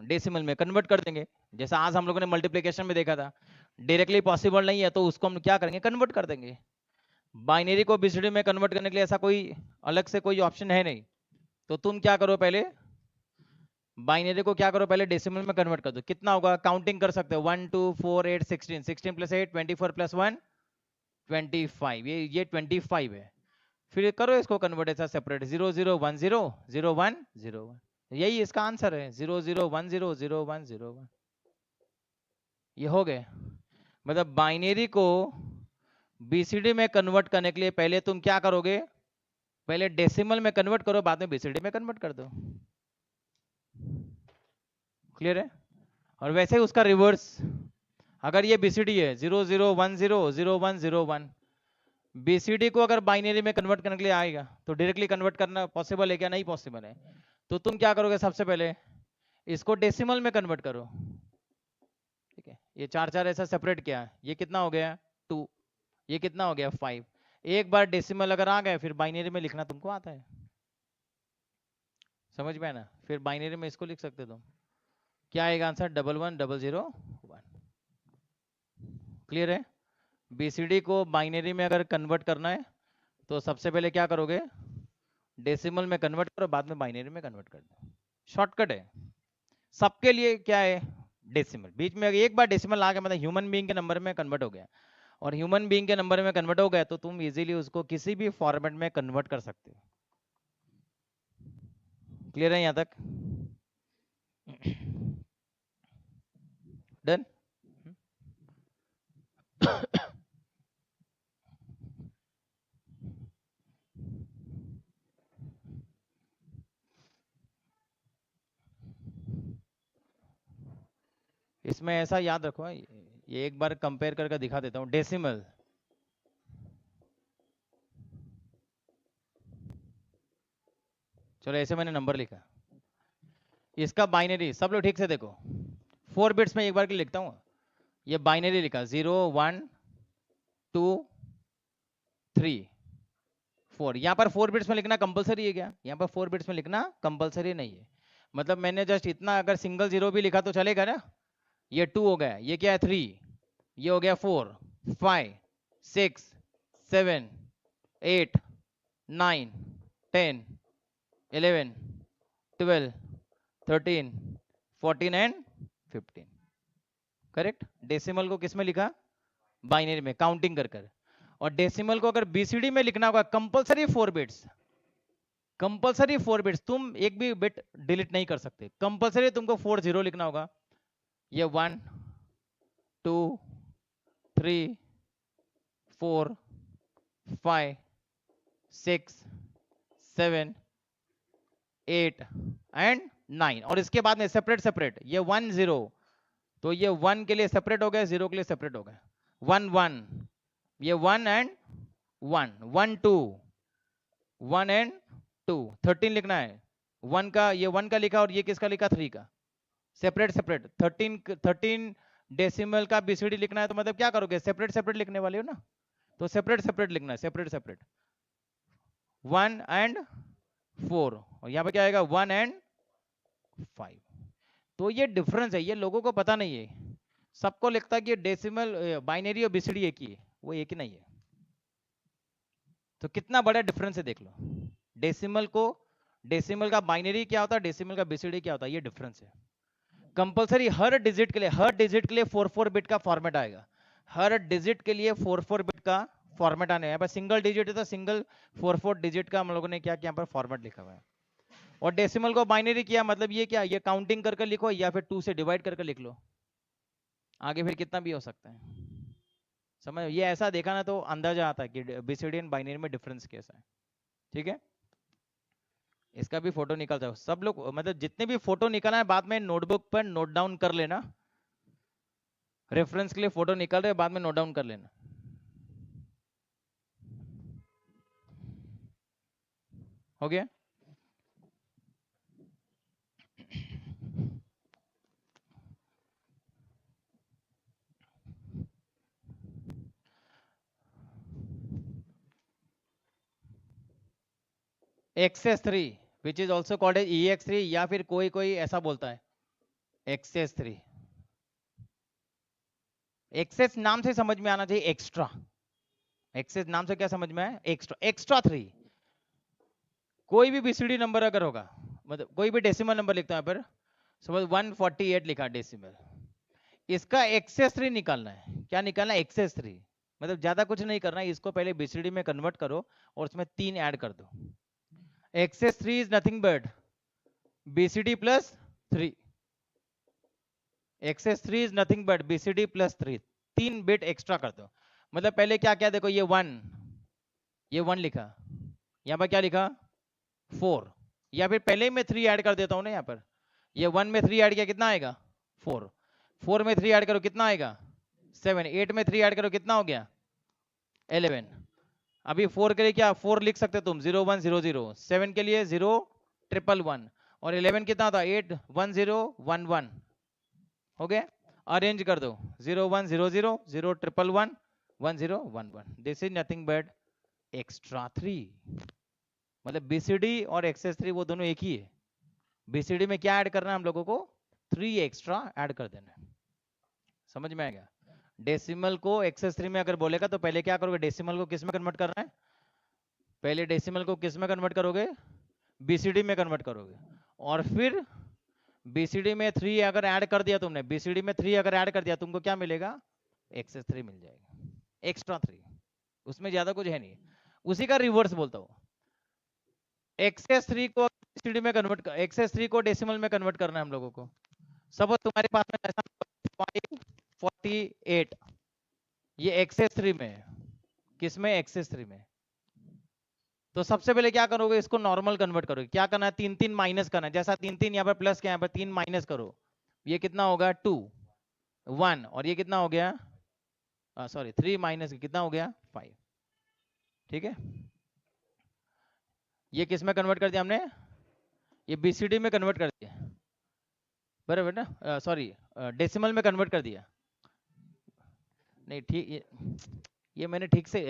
A: डेसिमल में कन्वर्ट कर देंगे, जैसा आज हम लोगों ने मल्टीप्लिकेशन में देखा था। डायरेक्टली पॉसिबल नहीं है तो उसको हम क्या करेंगे, कन्वर्ट कर देंगे। बाइनरी को बीसीडी में कन्वर्ट करने के लिए ऐसा कोई अलग से कोई ऑप्शन है नहीं, तो तुम क्या करो, पहले बाइनरी को क्या करो, पहले डेसिमल में कन्वर्ट कर दो। कितना होगा, काउंटिंग कर सकते हो, 1 2 4 8 16, 16 + 8 24 + 1 25, ये 25 है। फिर करो इसको कन्वर्ट ऐसा सेपरेट, 0 0 1 0 0 1 0 1, यही इसका आंसर है, 0 0 1 0 0 1 0 1। ये हो गए। मतलब बाइनरी को बीसीडी में कन्वर्ट करने के लिए पहले तुम क्या करोगे, पहले डेसिमल में कन्वर्ट करो, बाद में बीसीडी में कन्वर्ट कर दो। क्लियर है। और वैसे ही उसका रिवर्स, अगर ये बीसीडी है 0 0 1 0 0 1 0 1, बीसीडी को अगर बाइनरी में कन्वर्ट करने के लिए आएगा तो डायरेक्टली कन्वर्ट करना पॉसिबल है क्या, नहीं पॉसिबल है। तो तुम क्या करोगे, सबसे पहले इसको डेसिमल में कन्वर्ट करो, ठीक है। ये 4 4 ऐसा सेपरेट किया, ये कितना हो गया 2, ये कितना हो गया 5। एक बार डेसिमल अगर आ गए फिर बाइनरी में लिखना तुमको आता है, समझ में है ना। फिर बाइनरी में इसको लिख सकते हो तुम, क्या आएगा आंसर, 11 0 0 1। क्लियर है। बीसीडी को बाइनरी में अगर कन्वर्ट करना है तो सबसे पहले क्या करोगे, डेसिमल में कन्वर्ट करो, बाद में बाइनरी में कन्वर्ट कर दो। शॉर्टकट है सबके लिए, क्या है डेसिमल। बीच में अगर एक बार डेसिमल आ गया मतलब ह्यूमन बीइंग के नंबर में कन्वर्ट हो गया, और ह्यूमन बीइंग के नंबर में कन्वर्ट हो गया तो तुम इजीली उसको किसी भी फॉर्मेट में कन्वर्ट कर सकते हो। क्लियर है यहां तक, डन। इसमें ऐसा याद रखो, ये एक बार कंपेयर करके दिखा देता हूं। डेसिमल, चलो ऐसे मैंने नंबर लिखा, इसका बाइनरी सब लोग ठीक से देखो, 4 बिट्स में एक बार के लिखता हूं। ये बाइनरी लिखा 0 1 2 3 4। यहाँ पर 4 बिट्स में लिखना कंपलसरी है क्या? यहाँ पर 4 बिट्स में लिखना कंपलसरी नहीं है। मतलब मैंने जस्ट इतना अगर सिंगल जीरो भी लिखा तो चलेगा ना। ये 2 हो गया, ये क्या है 3, ये हो गया 4 5 6 7 8 9 10 11 12 13 14 एंड 15। करेक्ट। डेसिमल को किस में लिखा? बाइनरी में, काउंटिंग कर कर। और डेसिमल को अगर बीसीडी में लिखना होगा कंपलसरी 4 बिट्स, कंपलसरी 4 बिट्स, तुम एक भी बिट डिलीट नहीं कर सकते, कंपलसरी तुमको 4 0 लिखना होगा। ये 1 2 3 4 5 6 7 8 एंड 9। और इसके बाद में सेपरेट सेपरेट, ये 1 0, तो ये 1 के लिए सेपरेट हो गया, 0 के लिए सेपरेट हो गया। 1 1, ये 1 एंड 1 1 2 1 एंड 2। 13 लिखना है, 1 का, ये 1 का लिखा और ये किसका लिखा? 3 का। सेपरेट सेपरेट 13 डेसिमल का बीसीडी लिखना है तो मतलब क्या करोगे? सेपरेट सेपरेट लिखने वाले हो ना, तो सेपरेट सेपरेट लिखना है, सेपरेट सेपरेट। 1 एंड 4, और यहाँ पे क्या आएगा? 1 एंड 5। तो ये डिफरेंस है, ये लोगों को पता नहीं है। सबको लगता है कि डेसिमल बाइनरी और बीसीडी एक ही है, वो एक ही नहीं है। तो कितना बड़ा डिफरेंस है देख लो। डेसिमल को, डेसिमल का बाइनरी क्या होता है, डेसिमल का बीसीडी क्या होता है, ये डिफरेंस है। कंपलसरी हर डिजिट के लिए, हर डिजिट के लिए 4 बिट का फॉर्मेट आएगा। हर डिजिट के लिए 4 बिट का फॉर्मेट आने हैं। सिंगल डिजिट है तो सिंगल 4 डिजिट का हम लोगों ने क्या किया, यहाँ पर फॉर्मेट लिखा हुआ है। और डेसिमल को बाइनरी किया, मतलब ये क्या, ये काउंटिंग करके लिखो या फिर 2 से डिवाइड करके लिख लो, आगे फिर कितना भी हो सकता है। समझ, ये ऐसा देखा ना तो अंदाजा आता है कि बीसीडी एंड बाइनरी में डिफरेंस कैसा है। ठीक है, इसका भी फोटो निकल जाओ सब लोग, मतलब जितने भी फोटो निकालना है बाद में नोटबुक पर नोट डाउन कर लेना। रेफरेंस के लिए फोटो निकल रहे, बाद में नोट डाउन कर लेना। हो गया? XS3 which is also called as EX3, या फिर कोई कोई ऐसा बोलता है XS3। एक्सेस नाम से समझ में आना चाहिए एक्स्ट्रा। एक्सेस नाम से क्या समझ में आया? Extra, extra 3। कोई भी बीसीडी नंबर अगर होगा, मतलब कोई भी डेसिमल नंबर लिखता है पर, समझ 148 लिखा डेसिमल, इसका XS3 निकालना है। क्या निकालना है? XS3। मतलब ज्यादा कुछ नहीं करना है, इसको पहले बीसीडी में कन्वर्ट करो और उसमें 3 ऐड कर दो। XS3 is nothing but BCD plus 3। XS3 is nothing but BCD plus 3, 3 bit extra कर दो। मतलब पहले क्या क्या देखो, ये 1, ये 1 लिखा, यहाँ पर क्या लिखा? 4, या फिर पहले ही मैं 3 ऐड कर देता हूँ ना। यहाँ पर ये 1 में 3 ऐड किया, कितना आएगा? 4। 4 में 3 ऐड करो, कितना आएगा? 7। 8 में 3 ऐड करो, कितना हो गया? 11। अभी 4 के लिए क्या 4 लिख सकते हो तुम, 0 1 0 0। 7 के लिए 0 1 1 1, और 11 कितना था? 8 1 0 1 1। हो गया? अरेंज कर दो, 0 1 0 0 0 1 1 1 0 1 1। This is nothing but extra 3। मतलब बीसीडी और XS3 वो दोनों एक ही है। बीसीडी में क्या ऐड करना है हम लोगों को? 3 एक्स्ट्रा ऐड कर देना है। समझ में आ गया? डेसिमल को XS3 में अगर बोलेगा तो पहले क्या करोगे? डेसिमल को किस में कन्वर्ट करना है? पहले डेसिमल को किस में कन्वर्ट करोगे? बीसीडी में कन्वर्ट करोगे, और फिर बीसीडी में 3 अगर ऐड कर दिया तुमने, बीसीडी में 3 अगर ऐड कर दिया, तुमको क्या मिलेगा? XS3 मिल जाएगा, एक्स्ट्रा 3। उसमें ज्यादा कुछ है नहीं, उसी का रिवर्स बोलता हूँ। XS3 को BCD में कन्वर्ट कर, XS3 को डेसिमल में कन्वर्ट करना है हम लोगों को। सपोज तुम्हारे पास में ऐसा 548, ये XS3 में है। किस में? XS3 में। तो सबसे पहले क्या करोगे? इसको नॉर्मल कन्वर्ट करोगे। क्या करना है? 3 3 माइनस करना है। जैसा 3 3 यहाँ पर प्लस के, यहाँ पर 3 माइनस करो, ये कितना होगा? 2 1, और ये कितना हो गया? सॉरी 3 माइनस कितना हो गया? 5। ठीक है, ये किस में कन्वर्ट कर दिया हमने? ये बीसीडी में कन्वर्ट कर दिया, बराबर ना? सॉरी डेसिमल में कन्वर्ट कर दिया। नहीं ठीक, ये मैंने ठीक से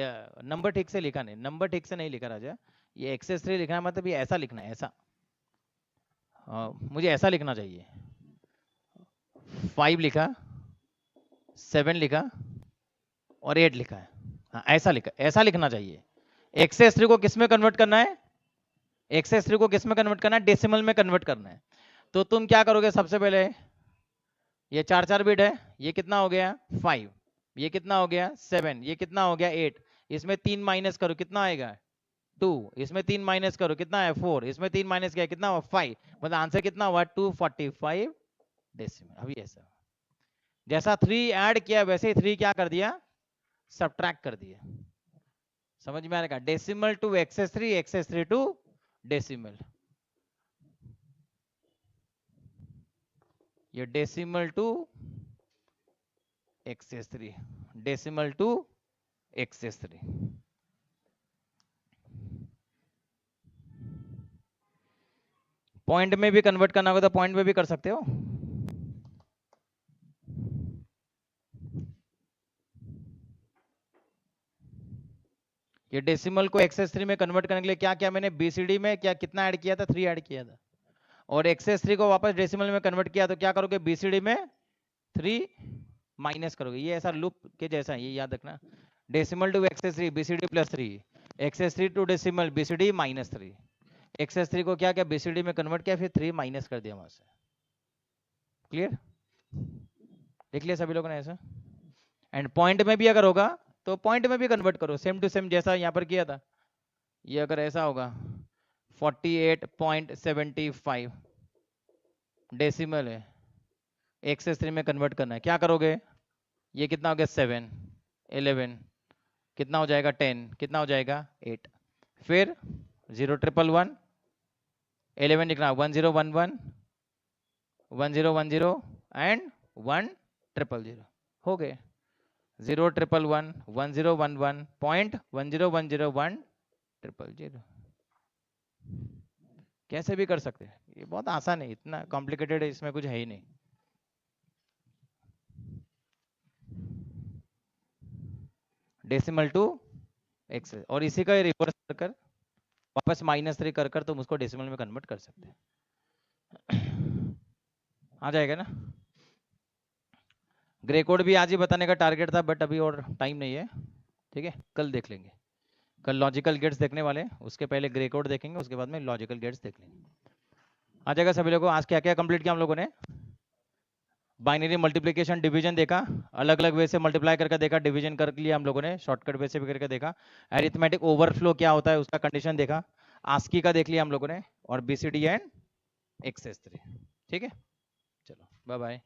A: नंबर ठीक से लिखा नहीं, नंबर ठीक से नहीं लिखा राजा। ये x3 लिखना है, मतलब ये ऐसा लिखना है, ऐसा मुझे ऐसा लिखना चाहिए। 5 लिखा, 7 लिखा और 8 लिखा है, हाँ ऐसा लिखा, ऐसा लिखना चाहिए। x3 को किस में कन्वर्ट करना है, x3 को किस में कन्वर्ट करना है, डेसिमल में कन्वर्ट करना है। तो तुम क्या करोगे, सबसे पहले ये 4 बिट है, ये कितना हो गया 5, ये कितना हो गया 7, ये कितना हो गया 8, इसमें 3 माइनस करो कितना आएगा 2, इसमें 3 माइनस करो कितना है 4, इसमें 3 माइनस किया कितना हुआ 5, मतलब आंसर कितना हुआ 245 डेसिमल। अभी ऐसा जैसा 3 ऐड किया वैसे ही 3 क्या कर दिया, सब्ट्रैक्ट कर दिया। समझ में आएगा, decimal to X three, X three to decimal, ये decimal to X three, decimal to X three. Point में भी कन्वर्ट करना होगा तो पॉइंट में भी कर सकते हो। ये डेसिमल को एक्स3 में कन्वर्ट करने के लिए क्या क्या मैंने बीसीडी में क्या कितना ऐड किया था, 3 ऐड किया था, और एक्स3 को वापस डेसिमल में कन्वर्ट किया तो क्या करोगे, बीसीडी में 3 माइनस करोगे। ये ऐसा लूप के जैसा है, ये याद रखना, decimal to X three BCD plus 3, X three to decimal BCD minus 3, X three को क्या क्या बीसीडी में कन्वर्ट किया फिर 3 माइनस कर दिया वहां से। क्लियर, देख लिया सभी लोगों ने ऐसा। एंड पॉइंट में भी अगर होगा तो पॉइंट में भी कन्वर्ट करो, सेम टू सेम जैसा यहाँ पर किया था। ये अगर ऐसा होगा 48.75 डेसिमल है, एक्स3 में कन्वर्ट करना है, क्या करोगे, ये कितना हो गया 7, 11, कितना हो जाएगा 10, कितना हो जाएगा 8, फिर 011 11 लिखना 1011 1010 एंड 1000 हो गए 011 1011.1010 1010। कैसे भी कर सकते हैं, ये बहुत आसान है, इतना कॉम्प्लिकेटेड है इसमें कुछ है ही नहीं। डेसिमल टू एक्स, और इसी का रिवर्स कर वापस -3 कर तुम उसको डेसिमल में कन्वर्ट कर सकते हैं। आ जाएगा ना। ग्रे कोड भी आज ही बताने का टारगेट था बट अभी और टाइम नहीं है, ठीक है, कल देख लेंगे। कल लॉजिकल गेट्स देखने वाले, उसके पहले ग्रे कोड देखेंगे, उसके बाद में लॉजिकल गेट्स देख लेंगे। आ जाएगा सभी लोगों को। आज क्या क्या कंप्लीट किया हम लोगों ने, बाइनरी मल्टीप्लिकेशन डिवीजन देखा, अलग अलग वे से मल्टीप्लाई करके देखा, डिवीजन कर लिया हम लोगों ने, शॉर्टकट वे से भी करके देखा, अरिथमेटिक ओवरफ्लो क्या होता है उसका कंडीशन देखा, आस्की का देख लिया हम लोगों ने, और बीसीडी एंड एक्स3। ठीक है, चलो बाय बाय।